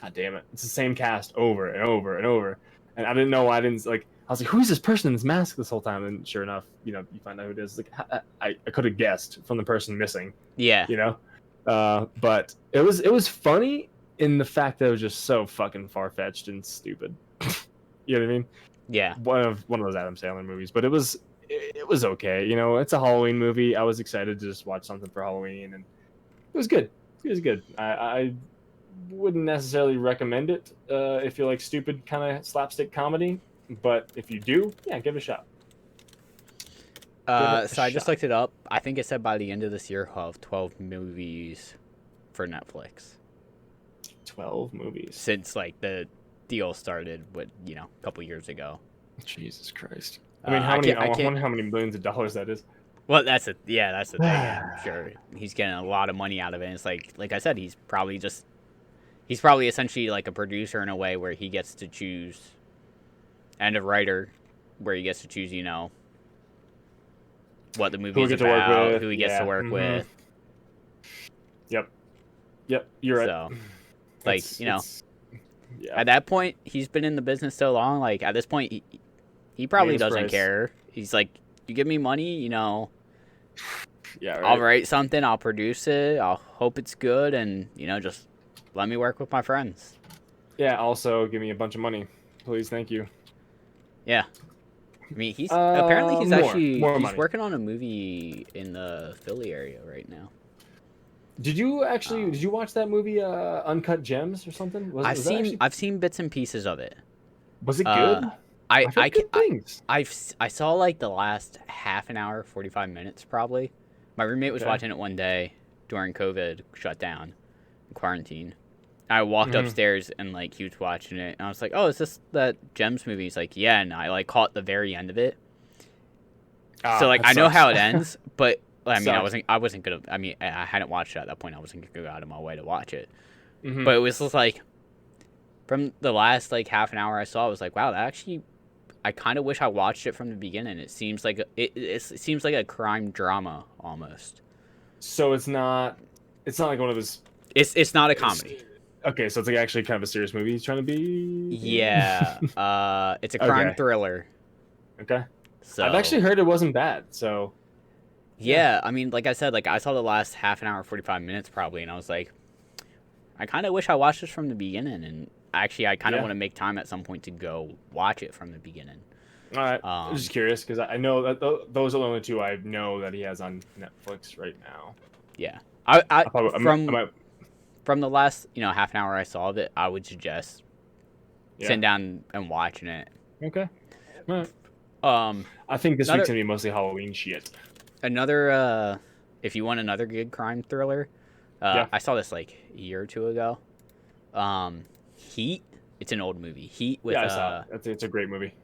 Speaker 1: god damn it, it's the same cast over and over and over. And I didn't know why I didn't like. I was like, who's this person in this mask this whole time? And sure enough, you find out who it is. Like I could have guessed from the person missing.
Speaker 2: yeah,
Speaker 1: But it was funny in the fact that it was just so fucking far fetched and stupid. You know what I mean?
Speaker 2: yeah.
Speaker 1: One of those Adam Sandler movies, but it was okay. It's a Halloween movie. I was excited to just watch something for Halloween, and it was good. It was good. I wouldn't necessarily recommend it if you like stupid kind of slapstick comedy, but if you do, yeah, give it a shot. Give it a
Speaker 2: So I just
Speaker 1: shot.
Speaker 2: looked it up. I think it said by the end of this year, he'll have 12 movies for Netflix
Speaker 1: 12 movies.
Speaker 2: since like the deal started, a couple years ago.
Speaker 1: Jesus Christ. I mean, how
Speaker 2: I
Speaker 1: many?
Speaker 2: can't- I
Speaker 1: I
Speaker 2: can't-
Speaker 1: wonder how many millions of dollars that is.
Speaker 2: Well, that's the thing. Yeah, I'm sure he's getting a lot of money out of it. And it's like I said, he's probably essentially like a producer in a way where he gets to choose, and a writer, where he gets to choose, what the
Speaker 1: Who we
Speaker 2: movie's
Speaker 1: get to work
Speaker 2: about,
Speaker 1: with,
Speaker 2: who he gets to work
Speaker 1: mhm.
Speaker 2: with.
Speaker 1: Yep, you're right.
Speaker 2: So, like,
Speaker 1: It's- yeah.
Speaker 2: at that point, he's been in the business so long. Like at this point, he probably
Speaker 1: Famous
Speaker 2: doesn't
Speaker 1: price.
Speaker 2: care. He's like, you give me money,
Speaker 1: Yeah, right.
Speaker 2: I'll write something, I'll produce it, I'll hope it's good, and just let me work with my friends.
Speaker 1: Yeah, also give me a bunch of money. Please, thank you.
Speaker 2: Yeah. I mean, apparently he's
Speaker 1: more
Speaker 2: he's
Speaker 1: money.
Speaker 2: working on a movie in the Philly area right now.
Speaker 1: Did you watch that movie Uncut Gems or something?
Speaker 2: I've seen bits and pieces of it.
Speaker 1: Was it
Speaker 2: uh,
Speaker 1: good?
Speaker 2: I
Speaker 1: heard good things.
Speaker 2: I saw like the last half an hour, 45 minutes probably. My roommate was
Speaker 1: Okay.
Speaker 2: watching it one day during COVID shutdown, quarantine. I walked
Speaker 1: Mhm.
Speaker 2: upstairs and like he was watching it, and I was like, "Oh, is this that Gems movie?" He's like, "Yeah," and I like caught the very end of it. So
Speaker 1: Ah,
Speaker 2: like
Speaker 1: that
Speaker 2: I know
Speaker 1: sucks.
Speaker 2: how it ends, but I mean,
Speaker 1: Sucks.
Speaker 2: I wasn't gonna. I mean, I hadn't watched it at that point. I wasn't gonna go out of my way to watch it.
Speaker 1: Hmm.
Speaker 2: But it was just like from the last like half an hour I saw, I was like, "Wow, that actually." I kind of wish I watched it from the beginning. It seems like it seems like a crime drama almost.
Speaker 1: So it's not like one of those.
Speaker 2: It's not a
Speaker 1: It's,
Speaker 2: comedy.
Speaker 1: okay, so it's like actually kind of a serious movie he's trying to be.
Speaker 2: Yeah, it's a crime
Speaker 1: Okay.
Speaker 2: thriller.
Speaker 1: Okay.
Speaker 2: So
Speaker 1: I've actually heard it wasn't bad. So yeah.
Speaker 2: yeah, I mean, like I said, like I saw the last half an hour, 45 minutes probably, and I was like, I kind of wish I watched this from the beginning. And actually, I kind of
Speaker 1: Yeah.
Speaker 2: want to make time at some point to go watch it from the beginning.
Speaker 1: All right. I'm just curious because I know that those are the only two I know that he has on Netflix right now.
Speaker 2: Yeah, I
Speaker 1: I
Speaker 2: from
Speaker 1: might,
Speaker 2: from the last half an hour I saw of it, I would suggest
Speaker 1: yeah.
Speaker 2: sitting down and watching it.
Speaker 1: Okay. All right.
Speaker 2: Um,
Speaker 1: I think this
Speaker 2: Another-
Speaker 1: week's gonna be mostly Halloween shit.
Speaker 2: another if you want another good crime thriller,
Speaker 1: Yeah.
Speaker 2: I saw this like a year or two ago. Heat. It's an old movie. Heat with
Speaker 1: Yeah, I saw it. It's a great movie.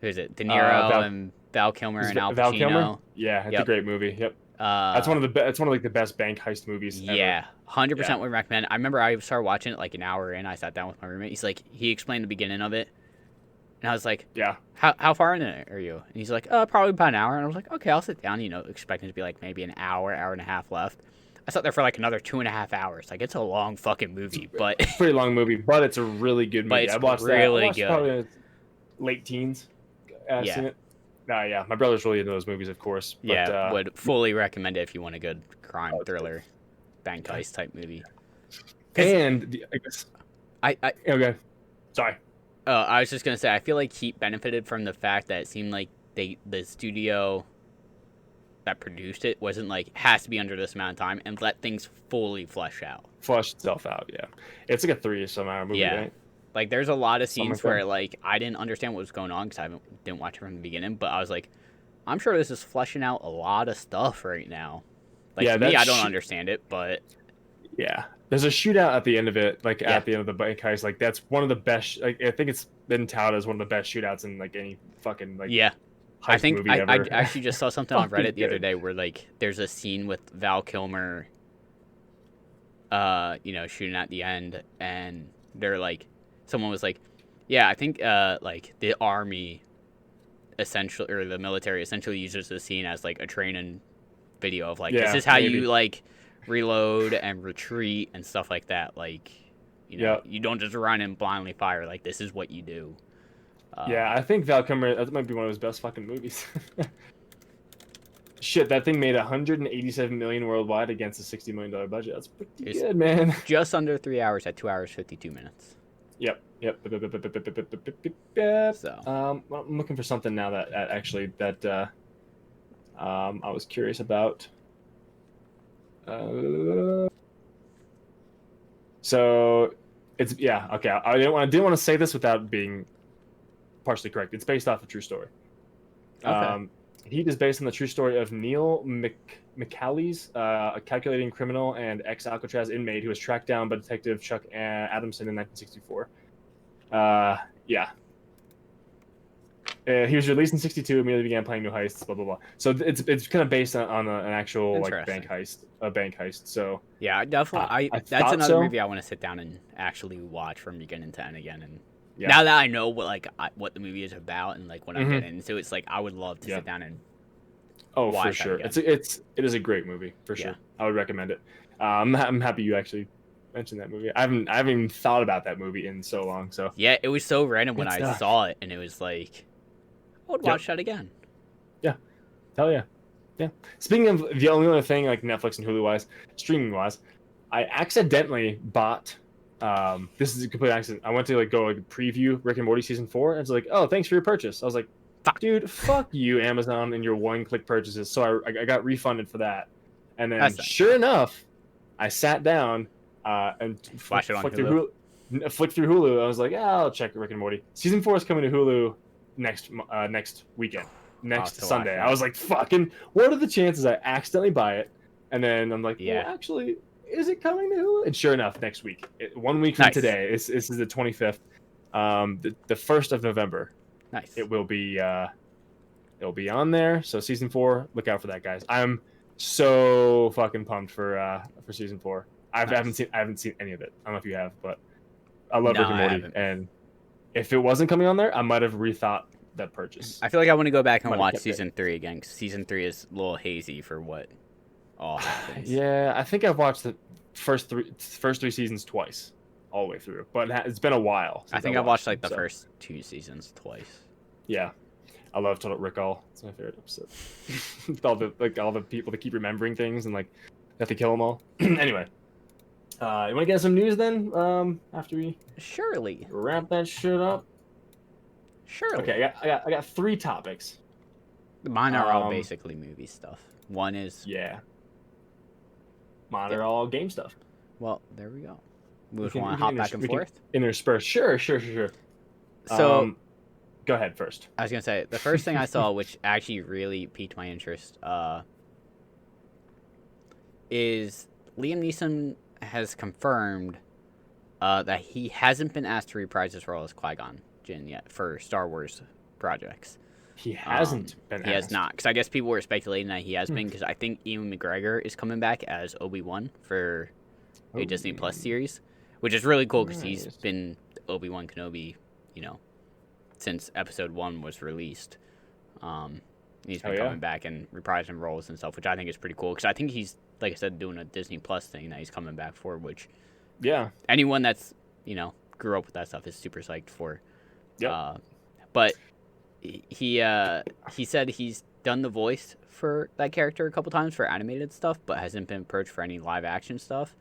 Speaker 2: who's it? De Niro
Speaker 1: Val-
Speaker 2: and Val Kilmer
Speaker 1: Is
Speaker 2: and Al
Speaker 1: Val Kilmer?
Speaker 2: Pacino.
Speaker 1: Yeah, it's a
Speaker 2: Yep.
Speaker 1: great movie. Yep.
Speaker 2: That's
Speaker 1: That's one of the it's one of like the best bank heist movies ever.
Speaker 2: Yeah, 100%
Speaker 1: Yeah.
Speaker 2: would recommend. I remember I started watching it like an hour in. I sat down with my roommate. He's like, he explained the beginning of it, and I was like,
Speaker 1: Yeah.
Speaker 2: how far in it are you? And he's like, probably about an hour. And I was like, okay, I'll sit down. Expecting to be like maybe an hour, hour and a half left. I sat there for like another 2.5 hours. Like it's a long fucking movie, but
Speaker 1: Pretty long movie, but it's a really good movie.
Speaker 2: But it's
Speaker 1: I watched
Speaker 2: really
Speaker 1: I watched
Speaker 2: good.
Speaker 1: Probably in late teens. I've
Speaker 2: Yeah.
Speaker 1: seen it. Yeah. My brother's really into those movies, of course. But,
Speaker 2: yeah, would fully recommend it if you want a good crime thriller, bank heist type movie. 'Cause
Speaker 1: and I guess okay. Sorry.
Speaker 2: I was just gonna say, I feel like Heat benefited from the fact that it seemed like the studio that produced it wasn't like has to be under this amount of time and let things fully flesh out.
Speaker 1: Flush itself out. Yeah. It's like a 3-some hour movie,
Speaker 2: Yeah.
Speaker 1: right?
Speaker 2: Like there's a lot of
Speaker 1: Something
Speaker 2: scenes
Speaker 1: like
Speaker 2: where
Speaker 1: that.
Speaker 2: like I didn't understand what was going on because didn't watch it from the beginning, but I was like, I'm sure this is fleshing out a lot of stuff right now. Like
Speaker 1: Yeah,
Speaker 2: to me,
Speaker 1: that
Speaker 2: I don't
Speaker 1: sh-
Speaker 2: understand it, but
Speaker 1: Yeah. There's a shootout at the end of it, like
Speaker 2: Yeah.
Speaker 1: at the end of the bank heist. Like that's one of the best. Like I think it's been touted as one of the best shootouts in like any fucking like
Speaker 2: yeah.
Speaker 1: heist
Speaker 2: I think
Speaker 1: movie
Speaker 2: I
Speaker 1: ever.
Speaker 2: actually just saw something on
Speaker 1: Fucking
Speaker 2: Reddit the other
Speaker 1: good.
Speaker 2: day where like there's a scene with Val Kilmer shooting at the end, and they're like, someone was like, yeah, I think like the army essentially, or the military essentially uses the scene as like a training video of like,
Speaker 1: Yeah,
Speaker 2: this is how
Speaker 1: maybe.
Speaker 2: you like reload and retreat and stuff like that. Like,
Speaker 1: Yeah.
Speaker 2: you don't just run and blindly fire. Like, this is what you do.
Speaker 1: Yeah, I think Val Kilmer, that might be one of his best fucking movies. Shit, that thing made 187 million worldwide against a $60 million budget. That's pretty
Speaker 2: It's-
Speaker 1: good, man.
Speaker 2: Just under 3 hours at 2 hours 52 minutes.
Speaker 1: Yep.
Speaker 2: So
Speaker 1: Well, I'm looking for something now that actually that I was curious about. So it's okay. I didn't want to say this without being partially correct. It's based off a true story.
Speaker 2: Okay.
Speaker 1: Heat is based on the true story of Neil McCallies, a calculating criminal and ex-Alcatraz inmate who was tracked down by Detective Chuck Adamson in 1964. Yeah. He was released in '62. Immediately began playing new heists. Blah blah blah. So it's kind of based on an actual like bank heist. So
Speaker 2: yeah, definitely.
Speaker 1: I
Speaker 2: That's
Speaker 1: thought
Speaker 2: another
Speaker 1: so.
Speaker 2: movie I want to sit down and actually watch from beginning to end again. And
Speaker 1: Yeah.
Speaker 2: now that I know what the movie is about and like what I'm
Speaker 1: Mhm.
Speaker 2: getting into, it's like I would love to
Speaker 1: Yeah.
Speaker 2: sit down and
Speaker 1: Oh,
Speaker 2: watch
Speaker 1: for
Speaker 2: that
Speaker 1: sure.
Speaker 2: again.
Speaker 1: It is a great movie for sure.
Speaker 2: Yeah.
Speaker 1: I would recommend it. I'm happy you actually mentioned that movie. I haven't even thought about that movie in so long. So
Speaker 2: yeah, it was so random when I
Speaker 1: It's,
Speaker 2: saw it, and it was like I would
Speaker 1: Yep.
Speaker 2: watch that again.
Speaker 1: hell yeah, yeah. Speaking of the only other thing like Netflix and Hulu wise, streaming wise, I accidentally bought. This is a complete accident. I went to like go like preview Rick and Morty season 4, and it's like, oh, thanks for your purchase. I was like,
Speaker 2: Fuck.
Speaker 1: dude, fuck you, Amazon, and your one-click purchases. So I got refunded for that, and then
Speaker 2: That's nice.
Speaker 1: sure enough, I sat down and
Speaker 2: Watch it on
Speaker 1: flicked through Hulu. I was like, yeah, I'll check Rick and Morty. Season 4 is coming to Hulu next weekend. next
Speaker 2: to watch
Speaker 1: Sunday.
Speaker 2: that.
Speaker 1: I was like, fucking, what are the chances I accidentally buy it? And then I'm like,
Speaker 2: Yeah.
Speaker 1: well, actually, is it coming to Hulu? And sure enough, next week, 1 week from
Speaker 2: Nice.
Speaker 1: today, this is the 25th, the 1st of November,
Speaker 2: Nice.
Speaker 1: it will be it'll be on there. So season 4, look out for that, guys. I'm so fucking pumped for season 4. I haven't seen any of it. I don't know if you have, but I love
Speaker 2: No,
Speaker 1: Rick and
Speaker 2: I
Speaker 1: Morty,
Speaker 2: haven't.
Speaker 1: and if it wasn't coming on there, I might have rethought that purchase.
Speaker 2: I feel like I want to go back and
Speaker 1: Might have
Speaker 2: watch
Speaker 1: kept it.
Speaker 2: season 3 again. 'Cause season 3 is a little hazy for what all happens.
Speaker 1: Yeah, I think I've watched the first three seasons twice, all the way through. But it's been a while.
Speaker 2: I
Speaker 1: since
Speaker 2: think I watched like the
Speaker 1: them, so,
Speaker 2: first 2 seasons twice.
Speaker 1: Yeah, I love Total Recall. It's my favorite episode. all the people that keep remembering things and like have to kill them all. Anyway, you want to get some news then? After we
Speaker 2: Surely.
Speaker 1: wrap that shit up.
Speaker 2: Surely.
Speaker 1: Okay, I got 3 topics.
Speaker 2: Mine are all
Speaker 1: Um,
Speaker 2: basically movie stuff. One is
Speaker 1: Yeah. Mine are all game stuff.
Speaker 2: well, there we go. We
Speaker 1: We
Speaker 2: just
Speaker 1: can-
Speaker 2: want
Speaker 1: we
Speaker 2: to
Speaker 1: can
Speaker 2: hop
Speaker 1: inter-
Speaker 2: back and
Speaker 1: we can-
Speaker 2: forth.
Speaker 1: Interspersed. Sure.
Speaker 2: So
Speaker 1: Go ahead first.
Speaker 2: I was gonna say the first thing I saw, which actually really piqued my interest, is Liam Neeson has confirmed that he hasn't been asked to reprise his role as Qui-Gon Jinn yet for Star Wars projects.
Speaker 1: He hasn't been.
Speaker 2: He has
Speaker 1: asked.
Speaker 2: not, because I guess people were speculating that he has been, because I think Ewan McGregor is coming back as Obi-Wan for a Disney Plus series, which is really cool because he's
Speaker 1: Nice.
Speaker 2: been Obi-Wan Kenobi, since Episode 1 was released. He's been
Speaker 1: Oh, yeah?
Speaker 2: coming back and reprising roles and stuff, which I think is pretty cool, because I think he's, like I said, doing a Disney Plus thing that he's coming back for, which
Speaker 1: Yeah.
Speaker 2: anyone that's, grew up with that stuff is super psyched for.
Speaker 1: Yep.
Speaker 2: But he said he's done the voice for that character a couple times for animated stuff, but hasn't been approached for any live action stuff.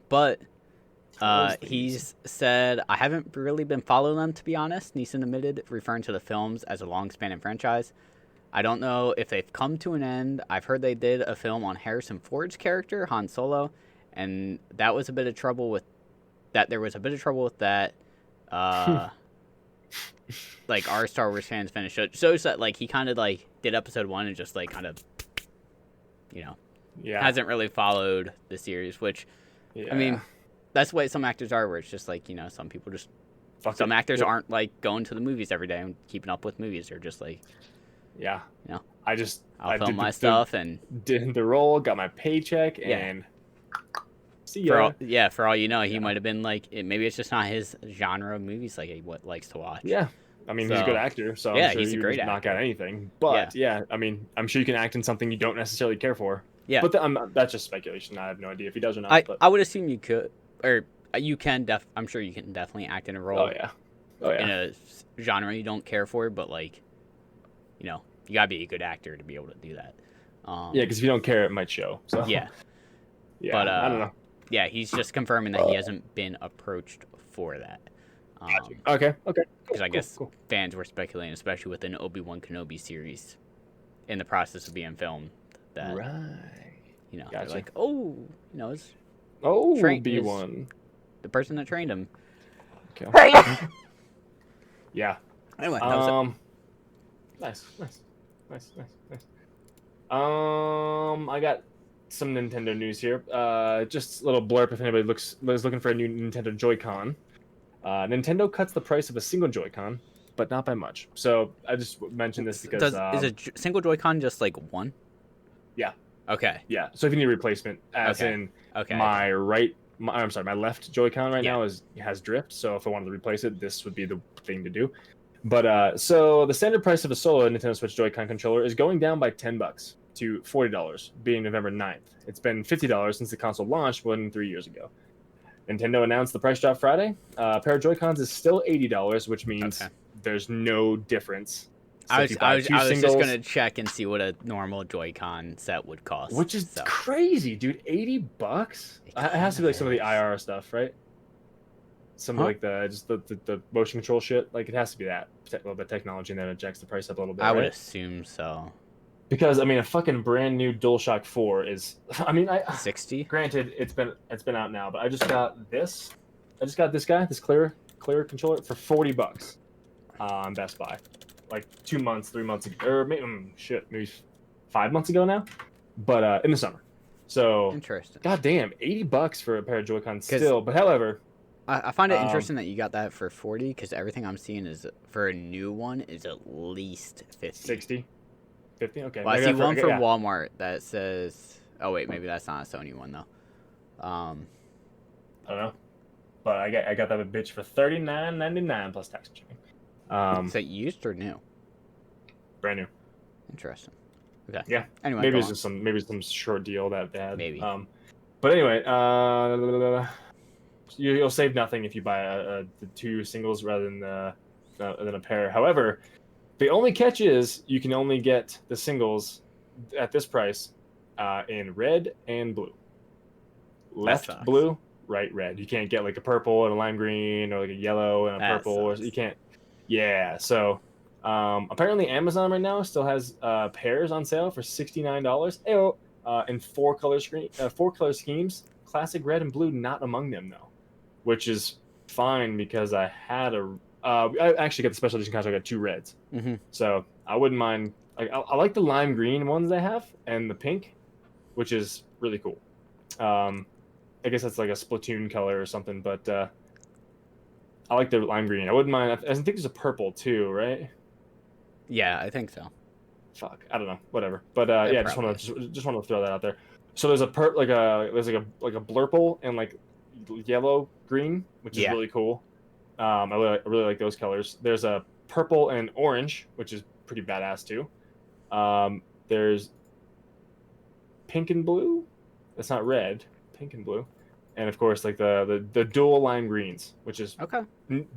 Speaker 2: But he's said, I haven't really been following them, to be honest, Neeson admitted, referring to the films as a long-spanning franchise. I don't know if they've come to an end. I've heard they did a film on Harrison Ford's character, Han Solo, and that was a bit of trouble with that. There was a bit of trouble with that. Like, our Star Wars fans finished it. So it's that, like, he kind of, like, did Episode 1 and just, like, kind of,
Speaker 1: Yeah.
Speaker 2: hasn't really followed the series, which, I mean, that's the way some actors are, where it's just, like, some people just, some actors aren't, like, going to the movies every day and keeping up with movies. They're just, like,
Speaker 1: Yeah. I just
Speaker 2: I'll film
Speaker 1: did
Speaker 2: my stuff and
Speaker 1: did the role, got my paycheck,
Speaker 2: Yeah.
Speaker 1: and see ya.
Speaker 2: for all you know, he might have been like, maybe it's just not his genre of movies, like he likes to watch.
Speaker 1: Yeah. I mean, he's a
Speaker 2: So-
Speaker 1: good actor, so
Speaker 2: Yeah,
Speaker 1: I'm sure
Speaker 2: he's a
Speaker 1: you
Speaker 2: great
Speaker 1: just knock
Speaker 2: actor.
Speaker 1: out anything. But yeah, I mean, I'm sure you can act in something you don't necessarily care for.
Speaker 2: Yeah.
Speaker 1: But that's just speculation. I have no idea if he does or not. but
Speaker 2: I would assume you could, or you can I'm sure you can definitely act in a role
Speaker 1: oh yeah.
Speaker 2: in a genre you don't care for, but like, you gotta be a good actor to be able to do that.
Speaker 1: Yeah, because if you don't care, it might show. So
Speaker 2: Yeah.
Speaker 1: yeah.
Speaker 2: But,
Speaker 1: I don't know.
Speaker 2: Yeah, he's just confirming that he hasn't been approached for that.
Speaker 1: Okay.
Speaker 2: Because I guess
Speaker 1: cool.
Speaker 2: fans were speculating, especially with an Obi-Wan Kenobi series in the process of being filmed, that
Speaker 1: Right.
Speaker 2: they're
Speaker 1: Gotcha.
Speaker 2: like, oh, it's
Speaker 1: Oh,
Speaker 2: Train
Speaker 1: B1.
Speaker 2: the person that trained him.
Speaker 1: Okay. Yeah.
Speaker 2: Anyway, that was it.
Speaker 1: Nice. I got some Nintendo news here. Just a little blurb if anybody is looking for a new Nintendo Joy-Con. Nintendo cuts the price of a single Joy-Con, but not by much. So I just mentioned this because
Speaker 2: Is a single Joy-Con just like one?
Speaker 1: Yeah.
Speaker 2: Okay.
Speaker 1: yeah. So if you need a replacement, as
Speaker 2: Okay.
Speaker 1: in
Speaker 2: Okay.
Speaker 1: my left Joy-Con right
Speaker 2: Yeah.
Speaker 1: now has drift. So if I wanted to replace it, this would be the thing to do. But so the standard price of a solo Nintendo Switch Joy-Con controller is going down by $10 to $40, being November 9th. It's been $50 since the console launched more than 3 years ago. Nintendo announced the price drop Friday. A pair of Joy-Cons is still $80, which means
Speaker 2: Okay.
Speaker 1: there's no difference. So
Speaker 2: I
Speaker 1: if
Speaker 2: was,
Speaker 1: you buy
Speaker 2: I was,
Speaker 1: two
Speaker 2: I was
Speaker 1: singles,
Speaker 2: just gonna check and see what a normal Joy-Con set would cost.
Speaker 1: which is
Speaker 2: so.
Speaker 1: crazy, dude. $80. It has to be like some of the
Speaker 2: is.
Speaker 1: IR stuff, right? Some of
Speaker 2: Huh?
Speaker 1: like the motion control shit. Like it has to be that little bit of technology, and then it jacks the price up a little bit.
Speaker 2: I would
Speaker 1: right?
Speaker 2: assume so.
Speaker 1: Because I mean, a fucking brand new DualShock 4 is. I mean,
Speaker 2: 60.
Speaker 1: granted it's been out now, but I just got this. I just got this clear controller for $40 on Best Buy. like 2 months, 3 months ago, or maybe maybe 5 months ago now, but in the summer. So,
Speaker 2: Interesting.
Speaker 1: goddamn, $80 for a pair of Joy-Cons
Speaker 2: 'Cause
Speaker 1: still. But however,
Speaker 2: I find it interesting that you got that for 40, because everything I'm seeing is for a new one is at least 50.
Speaker 1: 60, 50. Okay.
Speaker 2: Well, I see one for
Speaker 1: yeah.
Speaker 2: Walmart that says. Oh wait, maybe that's not a Sony one though.
Speaker 1: I don't know, but I got that bitch for $39.99 plus tax and shipping.
Speaker 2: Is that used or new?
Speaker 1: Brand new.
Speaker 2: Interesting. Okay.
Speaker 1: Yeah.
Speaker 2: Anyway,
Speaker 1: Maybe it's just some short deal that they had.
Speaker 2: Maybe.
Speaker 1: But anyway, you'll save nothing if you buy the 2 singles rather than a pair. However, the only catch is you can only get the singles at this price in red and blue. Left blue, right red. You can't get like a purple and a lime green, or like a yellow and a purple. Or you can't. Yeah. So apparently Amazon right now still has pairs on sale for $69. In 4 color schemes. Classic red and blue not among them though, which is fine because I had I actually got the special edition contract. I got 2 reds, so I wouldn't mind. Like I like the lime green ones they have and the pink, which is really cool. I guess that's like a Splatoon color or something, but I like the lime green. I wouldn't mind. I think there's a purple too, right?
Speaker 2: Yeah, I think so.
Speaker 1: Fuck, I don't know, whatever. But yeah, just want to throw that out there. So there's a blurple and like yellow green, which is really cool. I really like those colors. There's a purple and orange, which is pretty badass too. There's pink and blue. That's not red. Pink and blue, and of course like the dual lime greens, which is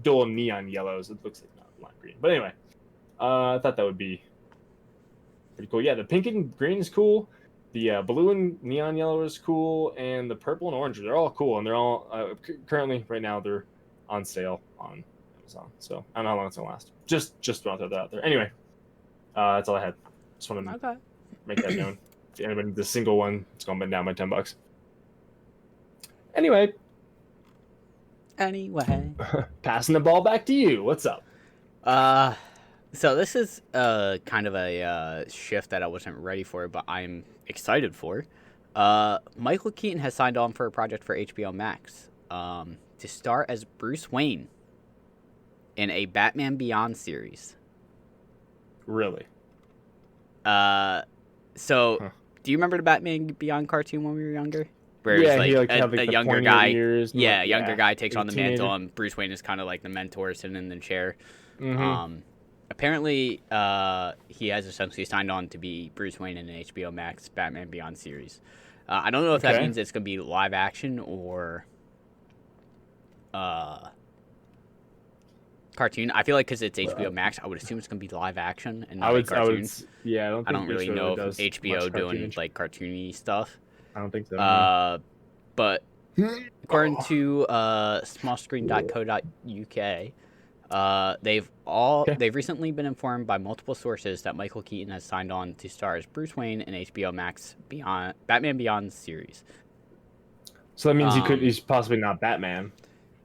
Speaker 1: dual neon yellows. It looks like not lime green, but anyway, I thought that would be pretty cool. Yeah, the pink and green is cool. The blue and neon yellow is cool, and the purple and orange, they're all cool, and they're all currently right now they're on sale on Amazon. So I don't know how long it's gonna last. Just throwing that out there. Anyway, that's all I had. Just want to make that known. If anybody needs the single one, it's gonna bend down by $10. Anyway, passing the ball back to you. What's up?
Speaker 2: So this is kind of a shift that I wasn't ready for, but I'm excited for. Michael Keaton has signed on for a project for HBO Max to star as Bruce Wayne in a Batman Beyond series.
Speaker 1: Really?
Speaker 2: So do you remember the Batman Beyond cartoon when we were younger? Where
Speaker 1: yeah,
Speaker 2: it was like a younger guy.
Speaker 1: Years,
Speaker 2: younger guy takes on the mantle, and Bruce Wayne is kind of like the mentor sitting in the chair. Apparently, he has essentially signed on to be Bruce Wayne in an HBO Max Batman Beyond series. I don't know if that means it's going to be live action or cartoon. I feel like because it's HBO Max, I would assume it's going to be live action and not cartoon. I don't really know if HBO doing like cartoony stuff.
Speaker 1: I don't think so.
Speaker 2: But according to smallscreen.co.uk, they've recently been informed by multiple sources that Michael Keaton has signed on to star as Bruce Wayne in HBO Max Batman Beyond series.
Speaker 1: So that means he's possibly not Batman.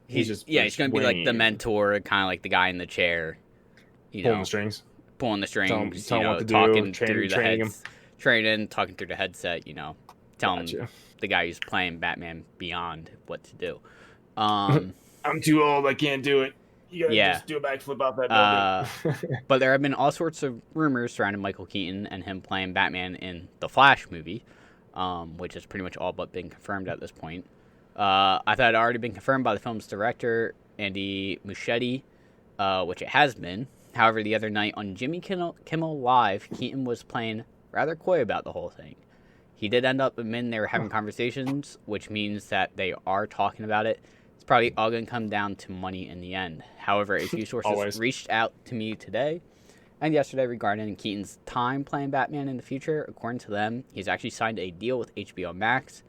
Speaker 2: He's going to be like the mentor, kind of like the guy in the chair,
Speaker 1: pulling the strings,
Speaker 2: talking through the headset, telling the guy who's playing Batman Beyond what to do.
Speaker 1: I'm too old. I can't do it. You gotta just do a backflip off that building.
Speaker 2: But there have been all sorts of rumors surrounding Michael Keaton and him playing Batman in the Flash movie, which has pretty much all but been confirmed at this point. I thought it had already been confirmed by the film's director, Andy Muschietti, which it has been. However, the other night on Jimmy Kimmel Live, Keaton was playing rather coy about the whole thing. He did end up admitting they were having conversations, which means that they are talking about it. It's probably all going to come down to money in the end. However, a few sources reached out to me today and yesterday regarding Keaton's time playing Batman in the future. According to them, he's actually signed a deal with HBO Max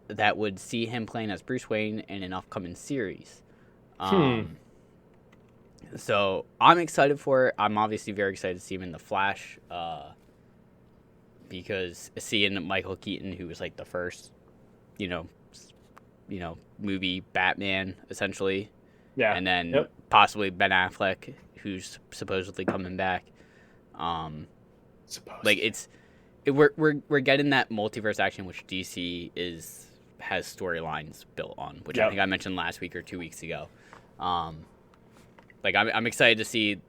Speaker 2: that would see him playing as Bruce Wayne in an upcoming series. So I'm excited for it. I'm obviously very excited to see him in The Flash, because seeing Michael Keaton, who was like the first, movie Batman essentially, and then possibly Ben Affleck, who's supposedly coming back. Like we're getting that multiverse action, which DC has storylines built on, which I think I mentioned last week or 2 weeks ago. Like I'm excited to see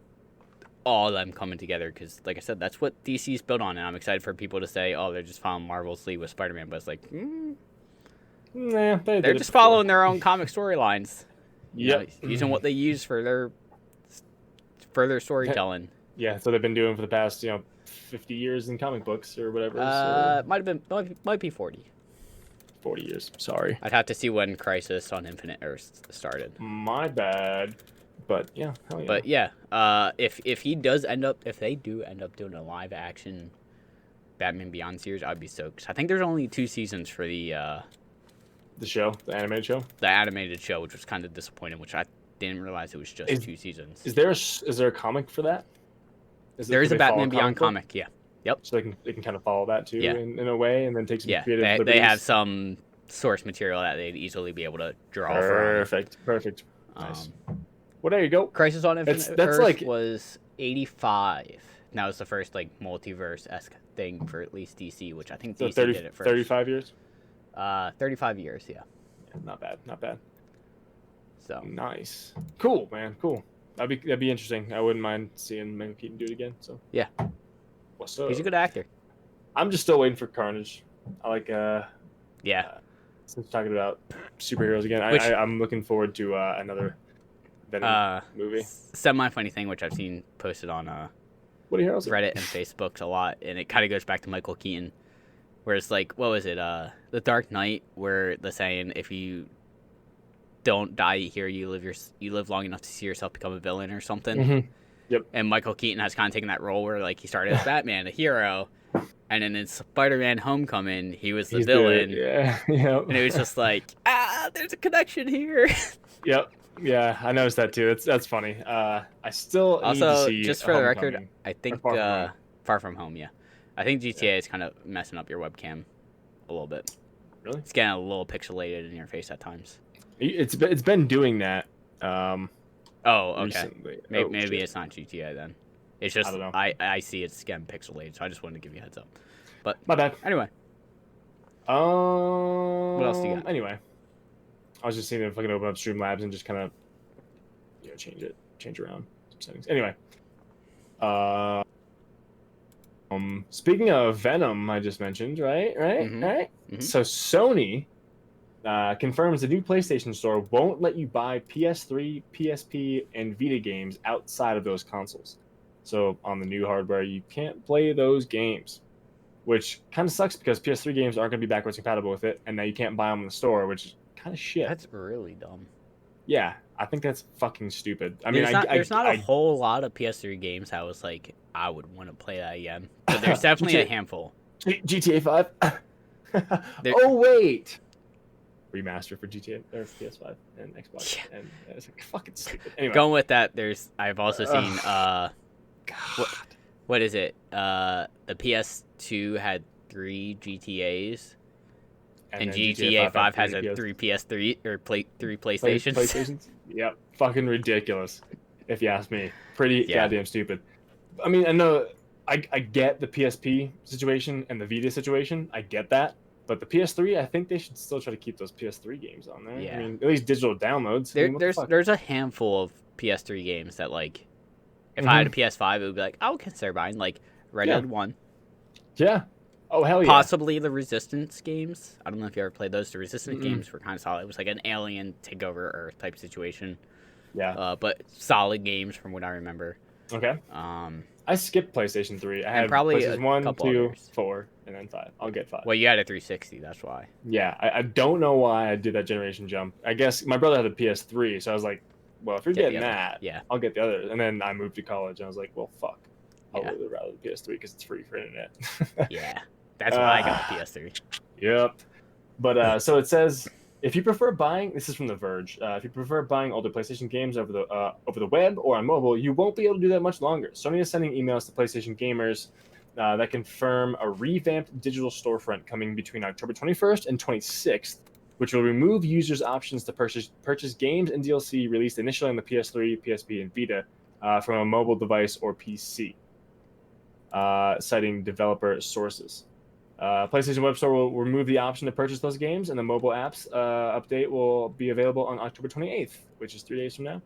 Speaker 2: all of them coming together because, like I said, that's what DC's built on, and I'm excited for people to say, "Oh, they're just following Marvel's lead with Spider-Man," but it's like,
Speaker 1: nah,
Speaker 2: they're just following their own comic storylines.
Speaker 1: Yeah,
Speaker 2: using what they use for their further storytelling.
Speaker 1: Yeah, so they've been doing for the past 50 years in comic books or whatever.
Speaker 2: Might be 40.
Speaker 1: 40 years. Sorry.
Speaker 2: I'd have to see when Crisis on Infinite Earths started.
Speaker 1: My bad. But yeah, hell yeah.
Speaker 2: But yeah, if they do end up doing a live action Batman Beyond series, I'd be stoked. I think there's only 2 seasons for the
Speaker 1: show, the animated show.
Speaker 2: The animated show, which was kind of disappointing, which I didn't realize it was just 2 seasons.
Speaker 1: Is there a comic for that?
Speaker 2: There is a Batman Beyond comic, yeah. Yep.
Speaker 1: So they can kind of follow that too in a way, and then take some creative liberties.
Speaker 2: They have some source material that they'd easily be able to draw from.
Speaker 1: Perfect. Nice. Well, there you go.
Speaker 2: Crisis on Infinite
Speaker 1: That's
Speaker 2: Earths was 85. And that was the first multiverse-esque thing for at least DC, which I think DC did it first.
Speaker 1: 35 years?
Speaker 2: 35 years, yeah.
Speaker 1: Not bad.
Speaker 2: So
Speaker 1: nice. Cool, man. Cool. That'd be interesting. I wouldn't mind seeing Michael Keaton do it again. So
Speaker 2: yeah.
Speaker 1: What's up?
Speaker 2: He's a good actor.
Speaker 1: I'm just still waiting for Carnage. I like since we're talking about superheroes again, I'm looking forward to another Venom movie.
Speaker 2: Semi-funny thing, which I've seen posted on Reddit and Facebook a lot, and it kind of goes back to Michael Keaton, where it's like, what was it? The Dark Knight, where the saying, if you don't die here, you live long enough to see yourself become a villain or something.
Speaker 1: Mm-hmm. Yep.
Speaker 2: And Michael Keaton has kind of taken that role where he started as Batman, a hero, and then in Spider-Man: Homecoming, he was the villain.
Speaker 1: Yeah. Yep.
Speaker 2: And it was just there's a connection here.
Speaker 1: Yep. Yeah, I noticed that too. That's funny. I still need to see
Speaker 2: just for the record, I think
Speaker 1: Far
Speaker 2: From Home, yeah. I think GTA is kind of messing up your webcam a little bit.
Speaker 1: Really?
Speaker 2: It's getting a little pixelated in your face at times.
Speaker 1: It's been doing that.
Speaker 2: Oh, okay.
Speaker 1: Recently.
Speaker 2: Maybe it's not GTA then. It's just
Speaker 1: I don't know.
Speaker 2: I see it's getting pixelated, so I just wanted to give you a heads up. But
Speaker 1: my bad.
Speaker 2: Anyway.
Speaker 1: What
Speaker 2: else do you got?
Speaker 1: Anyway, I was just seeing if I can open up Streamlabs and just kind of change around some settings. Anyway, speaking of Venom, I just mentioned, right?
Speaker 2: Mm-hmm.
Speaker 1: So Sony confirms the new PlayStation Store won't let you buy PS3, PSP, and Vita games outside of those consoles. So on the new hardware, you can't play those games, which kind of sucks because PS3 games aren't going to be backwards compatible with it, and now you can't buy them in the store, which is kind of shit.
Speaker 2: That's really dumb.
Speaker 1: Yeah, I think that's fucking stupid.
Speaker 2: There's not a whole lot of PS3 games I was like, I would want to play that again. But there's definitely a handful.
Speaker 1: GTA 5? Oh, wait! Remaster for GTA or PS5 and Xbox. Yeah. And it's fucking stupid. Anyway.
Speaker 2: Going with that, I've also seen
Speaker 1: God.
Speaker 2: What is it? The PS2 had 3 GTAs, and GTA 5 has a 3 PS3 or 3 PlayStations.
Speaker 1: PlayStations? Yep, fucking ridiculous. If you ask me, pretty goddamn stupid. I mean, I know I get the PSP situation and the Vita situation. I get that. But the PS3, I think they should still try to keep those PS3 games on there.
Speaker 2: Yeah.
Speaker 1: I mean, at least digital downloads.
Speaker 2: There's a handful of PS3 games that if I had a PS5, it would be I would consider buying Red Dead 1.
Speaker 1: Yeah. Oh hell yeah.
Speaker 2: Possibly the Resistance games. I don't know if you ever played those. The Resistance games were kind of solid. It was like an alien takeover Earth type situation.
Speaker 1: Yeah.
Speaker 2: But solid games from what I remember.
Speaker 1: Okay. I skipped PlayStation 3. I had
Speaker 2: probably
Speaker 1: PlayStation 1, 2,
Speaker 2: others.
Speaker 1: 4, and then 5. I'll get 5.
Speaker 2: Well, you had a 360, that's why.
Speaker 1: Yeah, I don't know why I did that generation jump. I guess my brother had a PS3, so I was like, well, if you're getting that, I'll get the other. And then I moved to college, and I was like, well, fuck. I'll rather the PS3 because it's free for internet.
Speaker 2: Yeah, that's why I got a PS3.
Speaker 1: Yep. But so it says, if you prefer buying, this is from The Verge, if you prefer buying older PlayStation games over the web or on mobile, you won't be able to do that much longer. Sony is sending emails to PlayStation gamers that confirm a revamped digital storefront coming between October 21st and 26th which will remove users' options to purchase games and DLC released initially on the PS3, PSP, and Vita from a mobile device or PC, citing developer sources. PlayStation Web Store will remove the option to purchase those games, and the mobile apps update will be available on October 28th, which is 3 days from now.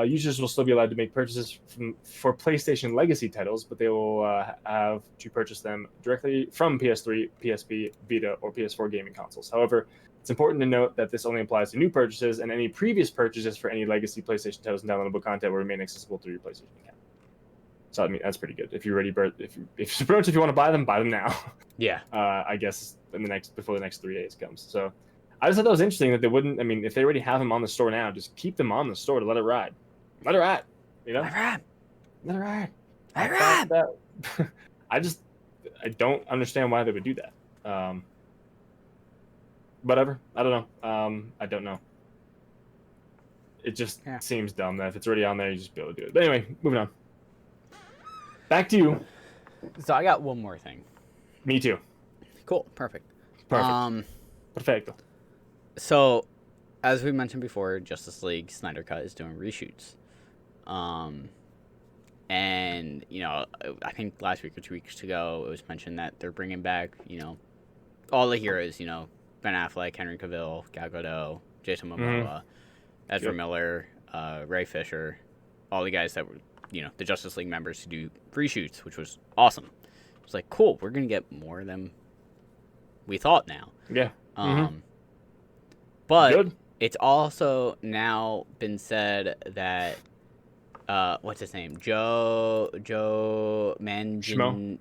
Speaker 1: Users will still be allowed to make purchases for PlayStation Legacy titles, but they will have to purchase them directly from PS3, PSP, Vita, or PS4 gaming consoles. However, it's important to note that this only applies to new purchases, and any previous purchases for any legacy PlayStation titles and downloadable content will remain accessible through your PlayStation account. So I mean, that's pretty good. If you're ready, if you want to buy them now.
Speaker 2: Yeah.
Speaker 1: I guess before the next 3 days comes. So I just thought that was interesting that they wouldn't. I mean, if they already have them on the store now, just keep them on the store to let it ride. Let it ride. You know.
Speaker 2: Let it ride.
Speaker 1: Let it ride.
Speaker 2: Let it ride.
Speaker 1: I don't understand why they would do that. Whatever. I don't know. I don't know. It just seems dumb that if it's already on there, you just be able to do it. But anyway, moving on. Back to you.
Speaker 2: So I got one more thing.
Speaker 1: Me too.
Speaker 2: Cool. Perfect.
Speaker 1: Perfecto.
Speaker 2: So, as we mentioned before, Justice League Snyder Cut is doing reshoots. And, you know, I think last week or 2 weeks ago, it was mentioned that they're bringing back, you know, all the heroes, you know, Ben Affleck, Henry Cavill, Gal Gadot, Jason Momoa, Ezra Miller, Ray Fisher, all the guys that were, you know, the Justice League members to do reshoots, which was awesome. It's like, cool, we're going to get more than we thought now.
Speaker 1: Yeah.
Speaker 2: But it's also now been said that, what's his name? Joe Manganiello,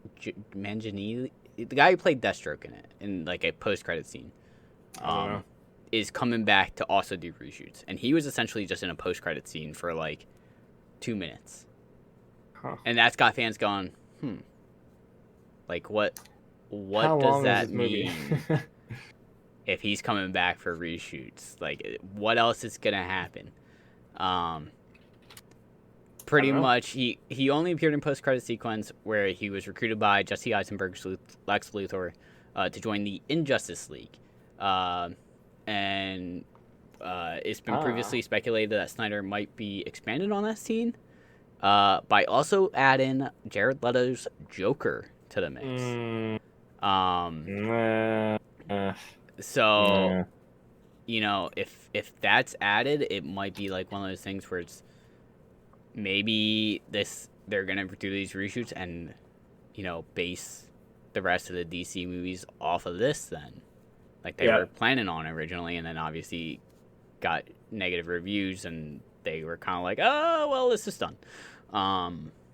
Speaker 2: the guy who played Deathstroke in it, in like a post-credit scene, is coming back to also do reshoots. And he was essentially just in a post-credit scene for like 2 minutes. And that's got fans going, like what does that mean? If he's coming back for reshoots, like what else is gonna happen? Pretty much, he only appeared in post-credit sequence where he was recruited by Jesse Eisenberg's Lex Luthor to join the Injustice League, and it's been previously speculated that Snyder might be expanded on that scene by also adding Jared Leto's Joker to the mix. So, you know, if that's added, it might be like one of those things where it's maybe they're gonna do these reshoots and, you know, base the rest of the DC movies off of this then, like they were planning on originally, and then obviously got negative reviews and they were kind of like, oh well, this is done.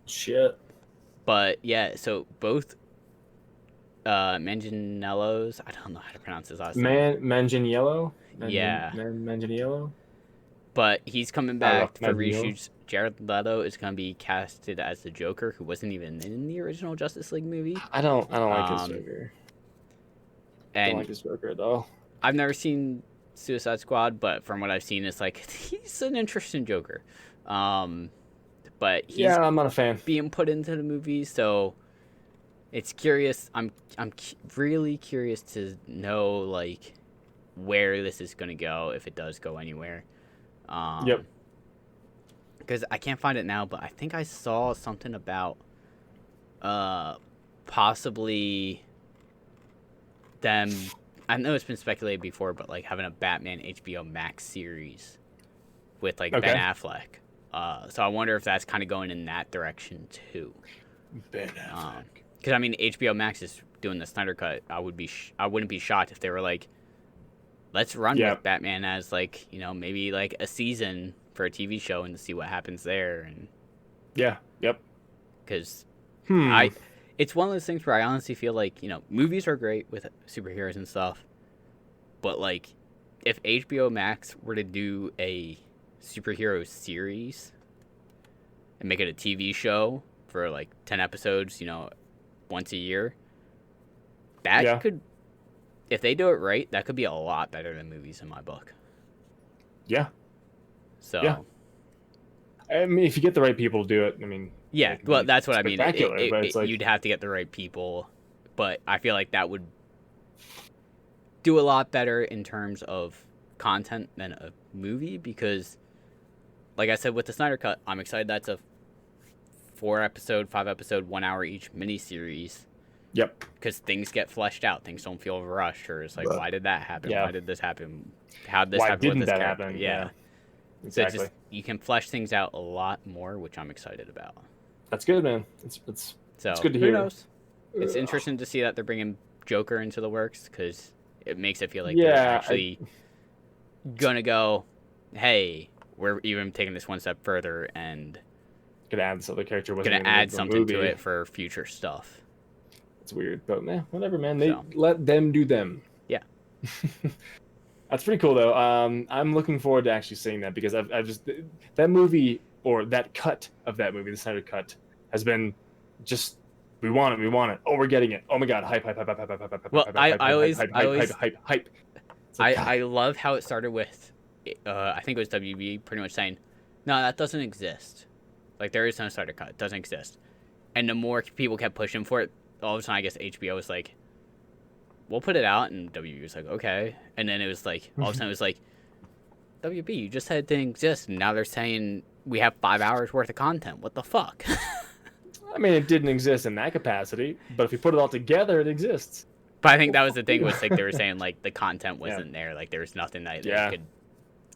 Speaker 1: Shit.
Speaker 2: But yeah, so both Manganiello's, I don't know how to pronounce his last name.
Speaker 1: Manganiello?
Speaker 2: Yeah.
Speaker 1: Manganiello?
Speaker 2: But he's coming back for reshoots. Jared Leto is going to be casted as the Joker, who wasn't even in the original Justice League movie.
Speaker 1: I don't like his Joker. I don't like his Joker at all.
Speaker 2: I've never seen Suicide Squad, but from what I've seen, it's like he's an interesting Joker. But he's
Speaker 1: I'm not a fan.
Speaker 2: Being put into the movie, so it's curious. I'm really curious to know like where this is going to go, if it does go anywhere. Because I can't find it now, but I think I saw something about possibly them. I know it's been speculated before, but like having a Batman HBO Max series with like Ben Affleck. So I wonder if that's kind of going in that direction too.
Speaker 1: Ben Affleck.
Speaker 2: Because I mean, HBO Max is doing the Snyder Cut. I wouldn't be shocked if they were like, let's run with Batman as like, you know, maybe like a season for a TV show and to see what happens there. And because it's one of those things where I honestly feel like, you know, movies are great with superheroes and stuff, but like if HBO Max were to do a superhero series and make it a TV show for like 10 episodes, you know, once a year, that could, if they do it right, that could be a lot better than movies in my book.
Speaker 1: Yeah.
Speaker 2: So.
Speaker 1: I mean, if you get the right people to do it, I mean.
Speaker 2: Yeah, well, that's what I mean.
Speaker 1: But it's like,
Speaker 2: you'd have to get the right people, but I feel like that would do a lot better in terms of content than a movie because, like I said with the Snyder Cut, I'm excited that's a 4-episode, 5-episode, 1 hour each miniseries.
Speaker 1: Yep.
Speaker 2: Because things get fleshed out, things don't feel rushed, or it's like, why did that happen?
Speaker 1: Yeah.
Speaker 2: Why did this happen? How did this
Speaker 1: Why
Speaker 2: happen
Speaker 1: didn't
Speaker 2: with this
Speaker 1: that
Speaker 2: character?
Speaker 1: happen?
Speaker 2: Yeah.
Speaker 1: Exactly.
Speaker 2: So you can flesh things out a lot more, which I'm excited about.
Speaker 1: That's good, man. It's good to
Speaker 2: who
Speaker 1: hear.
Speaker 2: knows? It's interesting to see that they're bringing Joker into the works because it makes it feel like
Speaker 1: Yeah,
Speaker 2: they're actually gonna go, hey, we're even taking this one step further and
Speaker 1: gonna add this other character.
Speaker 2: gonna add something to it for future stuff.
Speaker 1: It's weird, but whatever, man.
Speaker 2: So.
Speaker 1: Let them do them.
Speaker 2: Yeah.
Speaker 1: That's pretty cool, though. I'm looking forward to actually seeing that because I've just that movie or that cut of that movie, the Snyder Cut, has been just we want it. Oh, we're getting it. Oh my god, hype.
Speaker 2: Well, I always
Speaker 1: hype.
Speaker 2: I love how it started with, I think it was WB pretty much saying, no, that doesn't exist. Like there is no Snyder Cut, it doesn't exist. And the more people kept pushing for it, all of a sudden I guess HBO was like, we'll put it out, and WB was like, okay. And then it was like, all of a sudden it was like, WB, you just said it didn't exist, and now they're saying we have 5 hours worth of content. What the fuck?
Speaker 1: I mean, it didn't exist in that capacity, but if you put it all together, it exists.
Speaker 2: But I think that was the thing, was like they were saying like the content wasn't there, like there was nothing that they could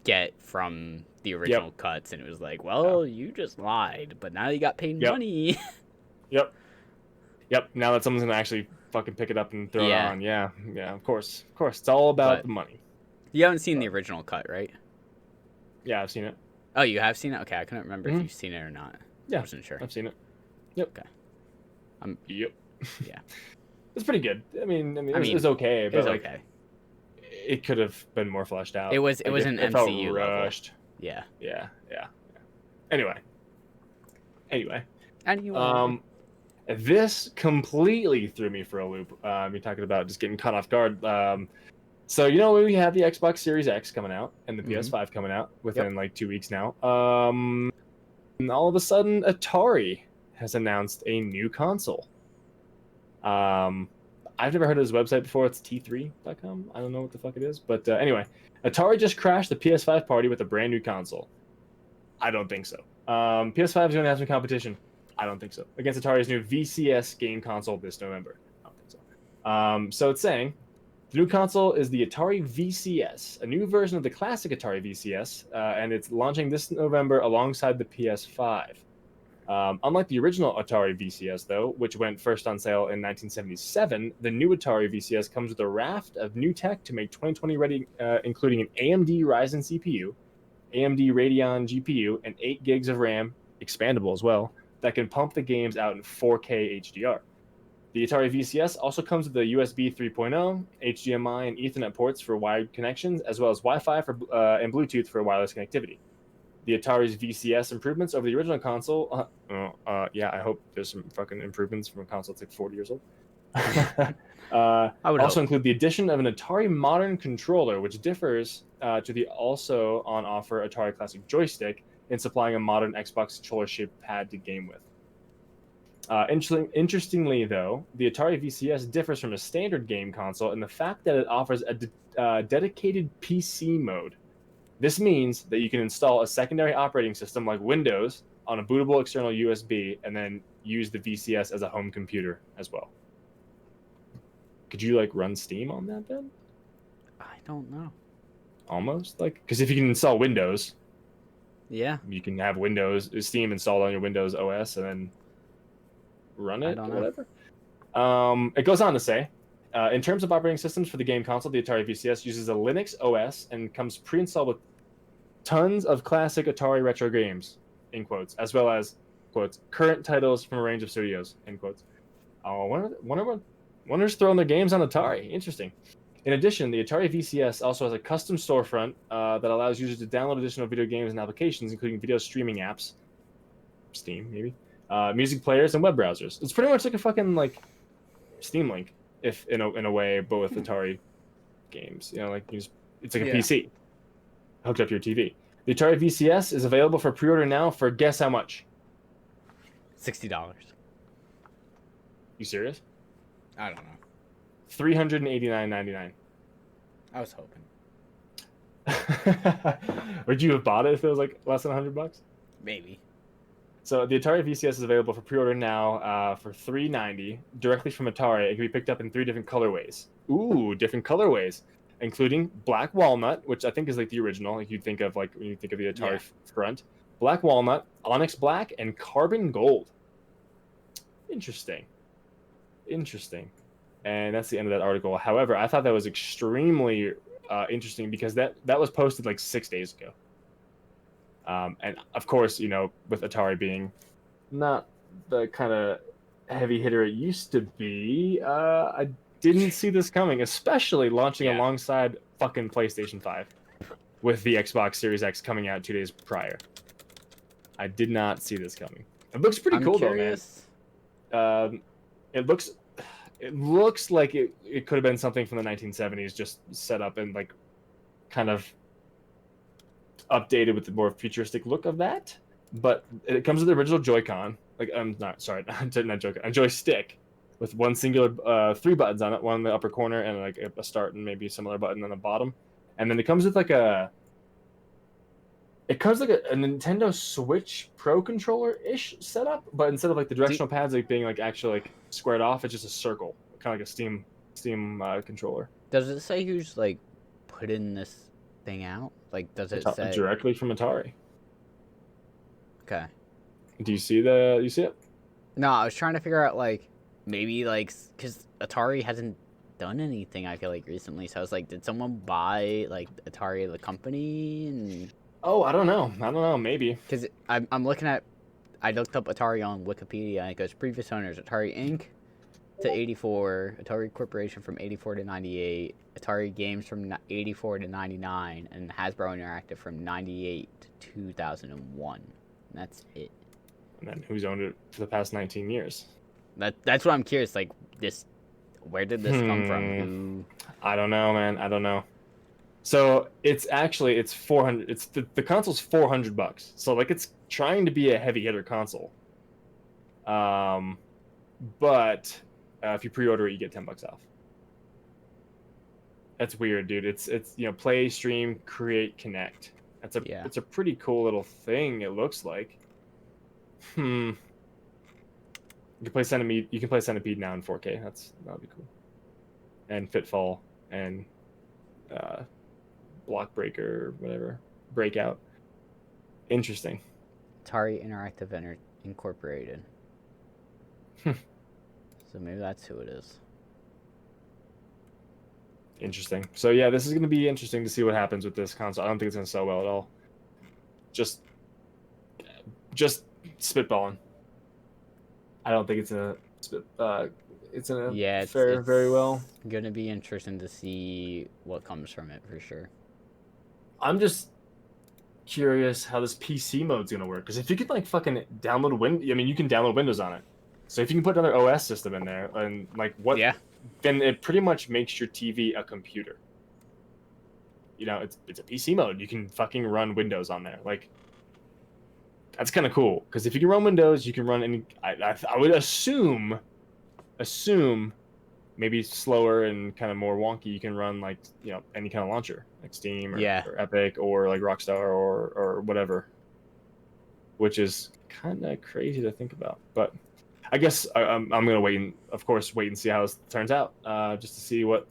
Speaker 2: get from the original cuts, and it was like, well, you just lied, but now you got paid money.
Speaker 1: Yep. Now that someone's gonna actually fucking pick it up and throw it on, of course, it's all about the money.
Speaker 2: You haven't seen the original cut, right?
Speaker 1: Yeah, I've seen it.
Speaker 2: Oh, you have seen it? Okay, I couldn't remember if you've seen it or not.
Speaker 1: Yeah,
Speaker 2: I wasn't sure.
Speaker 1: I've seen it. Yep.
Speaker 2: Okay.
Speaker 1: Yep.
Speaker 2: Yeah.
Speaker 1: It's pretty good. I mean, it was okay, but like,
Speaker 2: okay.
Speaker 1: It could have been more fleshed out.
Speaker 2: It was an MCU
Speaker 1: rushed.
Speaker 2: Level. Yeah.
Speaker 1: Anyway. This completely threw me for a loop. You're talking about just getting caught off guard. So we have the Xbox Series X coming out and the PS5 coming out within like 2 weeks now. And all of a sudden, Atari has announced a new console. I've never heard of this website before. It's t3.com. I don't know what the fuck it is, but anyway, Atari just crashed the PS5 party with a brand new console. I don't think so. PS5 is going to have some competition. I don't think so. Against Atari's new VCS game console this November. I don't think so. So it's saying the new console is the Atari VCS, a new version of the classic Atari VCS, and it's launching this November alongside the PS5. Unlike the original Atari VCS, though, which went first on sale in 1977, the new Atari VCS comes with a raft of new tech to make 2020 ready, including an AMD Ryzen CPU, AMD Radeon GPU, and 8 gigs of RAM, expandable as well, that can pump the games out in 4K HDR. The Atari VCS also comes with a USB 3.0, HDMI, and Ethernet ports for wired connections, as well as Wi-Fi and Bluetooth for wireless connectivity. The Atari's VCS improvements over the original console, I hope there's some fucking improvements from a console that's like 40 years old. Also include the addition of an Atari Modern controller, which differs to the also on offer Atari Classic joystick in supplying a modern Xbox controller-shaped pad to game with. Interestingly, though, the Atari VCS differs from a standard game console in the fact that it offers a dedicated PC mode. This means that you can install a secondary operating system like Windows on a bootable external USB and then use the VCS as a home computer as well. Could you run Steam on that then?
Speaker 2: I don't know.
Speaker 1: Almost because if you can install Windows, you can have Steam installed on your Windows OS and then run it or whatever. It goes on to say, in terms of operating systems for the game console, the Atari VCS uses a Linux OS and comes pre-installed with tons of classic Atari retro games, in quotes, as well as, quotes, current titles from a range of studios, in quotes. Wonder's throwing their games on Atari. Interesting. In addition, the Atari VCS also has a custom storefront that allows users to download additional video games and applications, including video streaming apps, Steam maybe, music players, and web browsers. It's pretty much like a fucking Steam Link, if in a way, but with Atari games. It's like a PC hooked up to your TV. The Atari VCS is available for pre-order now for guess how much?
Speaker 2: $60.
Speaker 1: You serious?
Speaker 2: I don't know.
Speaker 1: $389.99.
Speaker 2: I was hoping.
Speaker 1: Would you have bought it if it was like less than $100?
Speaker 2: Maybe.
Speaker 1: So the Atari VCS is available for pre-order now for $390 directly from Atari. It can be picked up in 3 different colorways. Ooh, different colorways, including black walnut, which I think is like the original, like you'd think of like when you think of the Atari front. Black walnut, onyx black, and carbon gold. Interesting. And that's the end of that article. However, I thought that was extremely interesting because that was posted like 6 days ago. And of course, you know, with Atari being not the kind of heavy hitter it used to be, I didn't see this coming, especially launching alongside fucking PlayStation 5 with the Xbox Series X coming out 2 days prior. I did not see this coming. It looks pretty cool
Speaker 2: curious.
Speaker 1: though, man. It looks like it could have been something from the 1970s, just set up and like kind of updated with the more futuristic look of that. But it comes with the original Joy-Con. Like I'm not sorry, not Joy-Con, a joystick with one singular 3 buttons on it, one in the upper corner and like a start and maybe a similar button on the bottom. And then it comes with like a Nintendo Switch Pro controller-ish setup, but instead of like the directional pads like being like actually like squared off, it's just a circle, kind of like a Steam controller.
Speaker 2: Does it say who's like putting this thing out? Like, does it say
Speaker 1: directly from Atari?
Speaker 2: Okay.
Speaker 1: Do you see it?
Speaker 2: No, I was trying to figure out like maybe like because Atari hasn't done anything I feel like recently, so I was like, did someone buy like Atari the company? And
Speaker 1: oh, I don't know, maybe
Speaker 2: because I'm looking at, I looked up Atari on Wikipedia and it goes previous owners: Atari Inc. to 84, Atari Corporation from 84 to 98, Atari Games from 84 to 99, and Hasbro Interactive from 98 to 2001. And that's it.
Speaker 1: And then who's owned it for the past 19 years?
Speaker 2: That's what I'm curious. Like where did this come from? Who?
Speaker 1: I don't know, man. I don't know. So it's 400. It's the console's $400. So like it's trying to be a heavy hitter console. But if you pre-order it, you get $10 off. That's weird, dude. It's play, stream, create, connect. It's a pretty cool little thing. It looks like. You can play Centipede. You can play Centipede now in 4K. That'll be cool. And Fitfall and Block Breaker, whatever, Breakout. Interesting.
Speaker 2: Atari Interactive Incorporated. So maybe that's who it is.
Speaker 1: Interesting. So yeah, this is going to be interesting to see what happens with this console. I don't think it's going to sell well at all. Just spitballing. I don't think it's fare very well.
Speaker 2: It's going to be interesting to see what comes from it for sure.
Speaker 1: I'm just curious how this PC mode's going to work, because if you could like fucking download you can download Windows on it. So if you can put another OS system in there and like what, then it pretty much makes your TV a computer. You know, it's a PC mode. You can fucking run Windows on there. Like, that's kind of cool, because if you can run Windows, you can run any. I would assume, maybe slower and kind of more wonky. You can run like any kind of launcher, like Steam or Epic or like Rockstar or whatever. Which is kind of crazy to think about, but I guess I'm gonna wait and see how this turns out, just to see what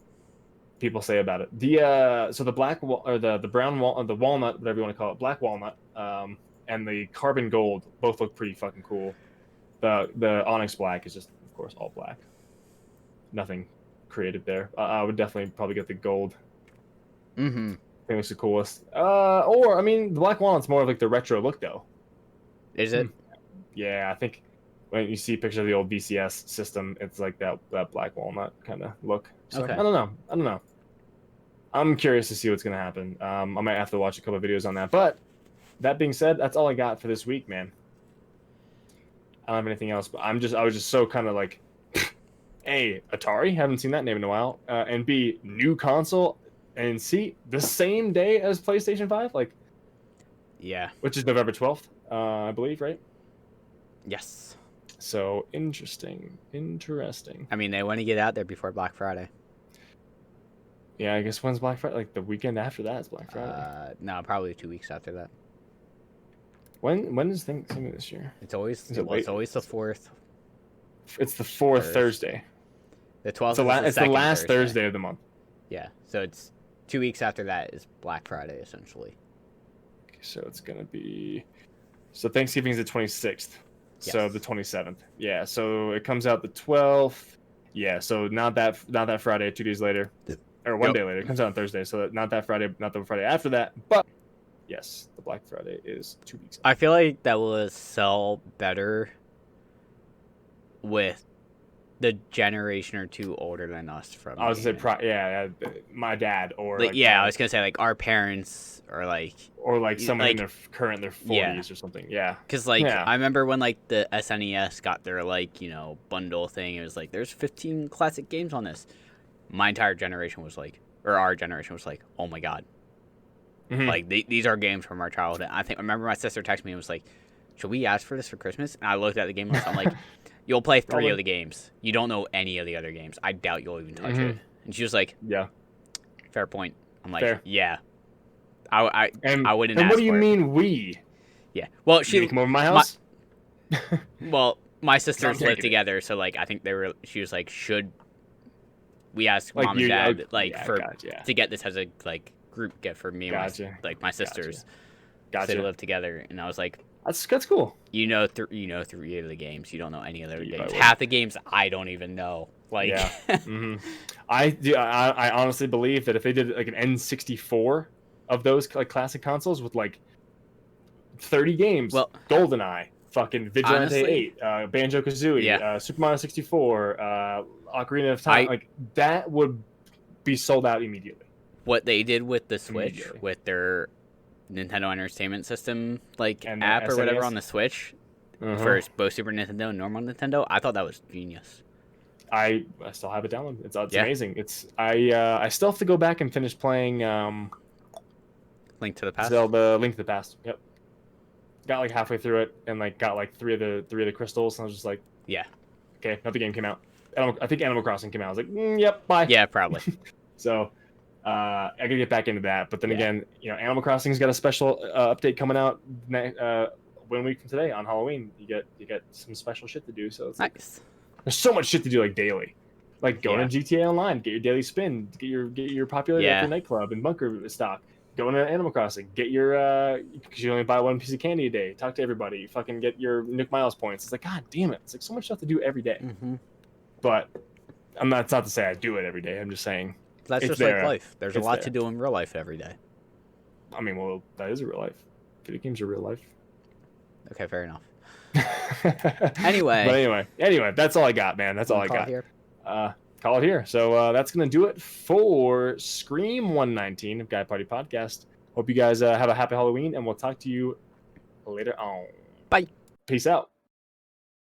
Speaker 1: people say about it. So the black or the brown the walnut, whatever you want to call it, black walnut, and the carbon gold both look pretty fucking cool. The onyx black is just, of course, all black. Nothing creative there. I would definitely probably get the gold.
Speaker 2: Mm-hmm.
Speaker 1: I think it's the coolest. Or I mean, the black walnut's more of like the retro look, though.
Speaker 2: Is it?
Speaker 1: Yeah, I think when you see pictures of the old VCS system, it's like that black walnut kind of look. So,
Speaker 2: okay.
Speaker 1: I don't know. I'm curious to see what's gonna happen. I might have to watch a couple of videos on that. But that being said, that's all I got for this week, man. I don't have anything else. But I was just so kind of like, A, Atari, haven't seen that name in a while, and B, new console, and C, the same day as PlayStation 5, like,
Speaker 2: yeah,
Speaker 1: which is November 12th, I believe, right?
Speaker 2: Yes.
Speaker 1: So interesting.
Speaker 2: I mean, they want to get out there before Black Friday.
Speaker 1: Yeah, I guess when's Black Friday? Like the weekend after that is Black Friday.
Speaker 2: No, probably 2 weeks after that.
Speaker 1: When is Thanksgiving this year?
Speaker 2: It's always
Speaker 1: Is it
Speaker 2: it's
Speaker 1: late?
Speaker 2: always the fourth.
Speaker 1: It's the fourth
Speaker 2: First.
Speaker 1: Thursday.
Speaker 2: The
Speaker 1: It's
Speaker 2: 12th
Speaker 1: the,
Speaker 2: is
Speaker 1: la-
Speaker 2: the
Speaker 1: it's the
Speaker 2: second
Speaker 1: last
Speaker 2: Thursday.
Speaker 1: Thursday of the month.
Speaker 2: Yeah, so it's 2 weeks after that is Black Friday essentially.
Speaker 1: So it's gonna be. So Thanksgiving is the 26th. So
Speaker 2: Yes.
Speaker 1: the 27th. Yeah. So it comes out the 12th. Yeah. So not that Friday. 2 days later, or one
Speaker 2: Yep.
Speaker 1: day later. It comes out on Thursday. So not that Friday. Not the Friday after that. But yes, the Black Friday is 2 weeks.
Speaker 2: I feel like that will sell better with the generation or two older than us from.
Speaker 1: I was gonna
Speaker 2: gaming.
Speaker 1: say, my dad or
Speaker 2: Like,
Speaker 1: like
Speaker 2: yeah,
Speaker 1: my-
Speaker 2: I was gonna say like our parents or like,
Speaker 1: or like someone in
Speaker 2: like-
Speaker 1: their 40s
Speaker 2: Yeah.
Speaker 1: or something. Yeah.
Speaker 2: cause like
Speaker 1: Yeah.
Speaker 2: I remember when like the SNES got their like bundle thing. It was like there's 15 classic games on this. My entire generation was like, or our generation was like, oh my god,
Speaker 1: Mhm.
Speaker 2: like these are games from our childhood. I remember my sister texted me and was like, should we ask for this for Christmas? And I looked at the game list. I'm like, you'll play 3
Speaker 1: Probably.
Speaker 2: of the games. You don't know any of the other games. I doubt you'll even touch
Speaker 1: Mhm.
Speaker 2: it. And she was like,
Speaker 1: Yeah.
Speaker 2: fair point. I'm like,
Speaker 1: Fair.
Speaker 2: yeah. I
Speaker 1: And
Speaker 2: wouldn't
Speaker 1: And
Speaker 2: ask
Speaker 1: what do you
Speaker 2: for it.
Speaker 1: mean we?
Speaker 2: Yeah. Well,
Speaker 1: She
Speaker 2: she
Speaker 1: come over to my house.
Speaker 2: well, my sisters
Speaker 1: taking
Speaker 2: live
Speaker 1: it.
Speaker 2: together, so like I think she was like, should we ask
Speaker 1: Like
Speaker 2: mom and
Speaker 1: you-
Speaker 2: dad
Speaker 1: yeah,
Speaker 2: for
Speaker 1: gotcha.
Speaker 2: to get this as a like group gift for me and
Speaker 1: Gotcha.
Speaker 2: my sisters. 'Cause
Speaker 1: Gotcha.
Speaker 2: They live together, and I was like,
Speaker 1: That's cool.
Speaker 2: you know 3 of the games. You don't know any other
Speaker 1: Yeah, I
Speaker 2: games.
Speaker 1: would.
Speaker 2: Half the games I don't even know. Like,
Speaker 1: Yeah. hmm I honestly believe that if they did like an N64 of those like classic consoles with like 30 games,
Speaker 2: Well,
Speaker 1: GoldenEye, fucking Vigilante
Speaker 2: honestly,
Speaker 1: 8, Banjo Kazooie,
Speaker 2: Yeah.
Speaker 1: Super Mario 64, Ocarina of Time, like that would be sold out immediately.
Speaker 2: what they did with the Switch,
Speaker 1: Immediately.
Speaker 2: with their Nintendo Entertainment System like
Speaker 1: And the
Speaker 2: app or whatever
Speaker 1: SNES?
Speaker 2: on the Switch
Speaker 1: Uh-huh.
Speaker 2: for both Super Nintendo and normal Nintendo, I thought that was genius.
Speaker 1: I still have it downloaded. It's
Speaker 2: Yeah.
Speaker 1: amazing. I still have to go back and finish playing
Speaker 2: Link to the Past.
Speaker 1: Zelda Link to the Past. Yep. Got like halfway through it and like got like three of the crystals and I was just like,
Speaker 2: Yeah.
Speaker 1: okay, another game came out. I think Animal Crossing came out. I was like, yep, bye.
Speaker 2: Yeah, probably.
Speaker 1: So I gotta get back into that. But then
Speaker 2: Yeah.
Speaker 1: again, Animal Crossing's got a special update coming out 1 week from today on Halloween. You get some special shit to do. So it's like,
Speaker 2: Nice.
Speaker 1: there's so much shit to do like daily. Like going
Speaker 2: Yeah.
Speaker 1: to GTA Online, get your daily spin, get your popularity
Speaker 2: Yeah.
Speaker 1: after nightclub and bunker stock. Going to Animal Crossing, get your because you only buy one piece of candy a day. Talk to everybody, fucking get your Nook Miles points. It's like, god damn it, it's like so much stuff to do every day.
Speaker 2: Mm-hmm.
Speaker 1: But it's not to say I do it every day. I'm just saying.
Speaker 2: That's
Speaker 1: It's
Speaker 2: just
Speaker 1: there.
Speaker 2: like life. There's a
Speaker 1: It's
Speaker 2: lot
Speaker 1: there.
Speaker 2: to do in real life every day.
Speaker 1: I mean, well, that is a real life. Video games are real life.
Speaker 2: Okay, fair enough.
Speaker 1: But
Speaker 2: Anyway.
Speaker 1: anyway, that's all I got, man. That's all I
Speaker 2: Call it
Speaker 1: got.
Speaker 2: here.
Speaker 1: Call it here. So that's gonna do it for Scream 119 of Guy Party Podcast. Hope you guys have a happy Halloween, and we'll talk to you later on.
Speaker 2: Bye.
Speaker 1: Peace out.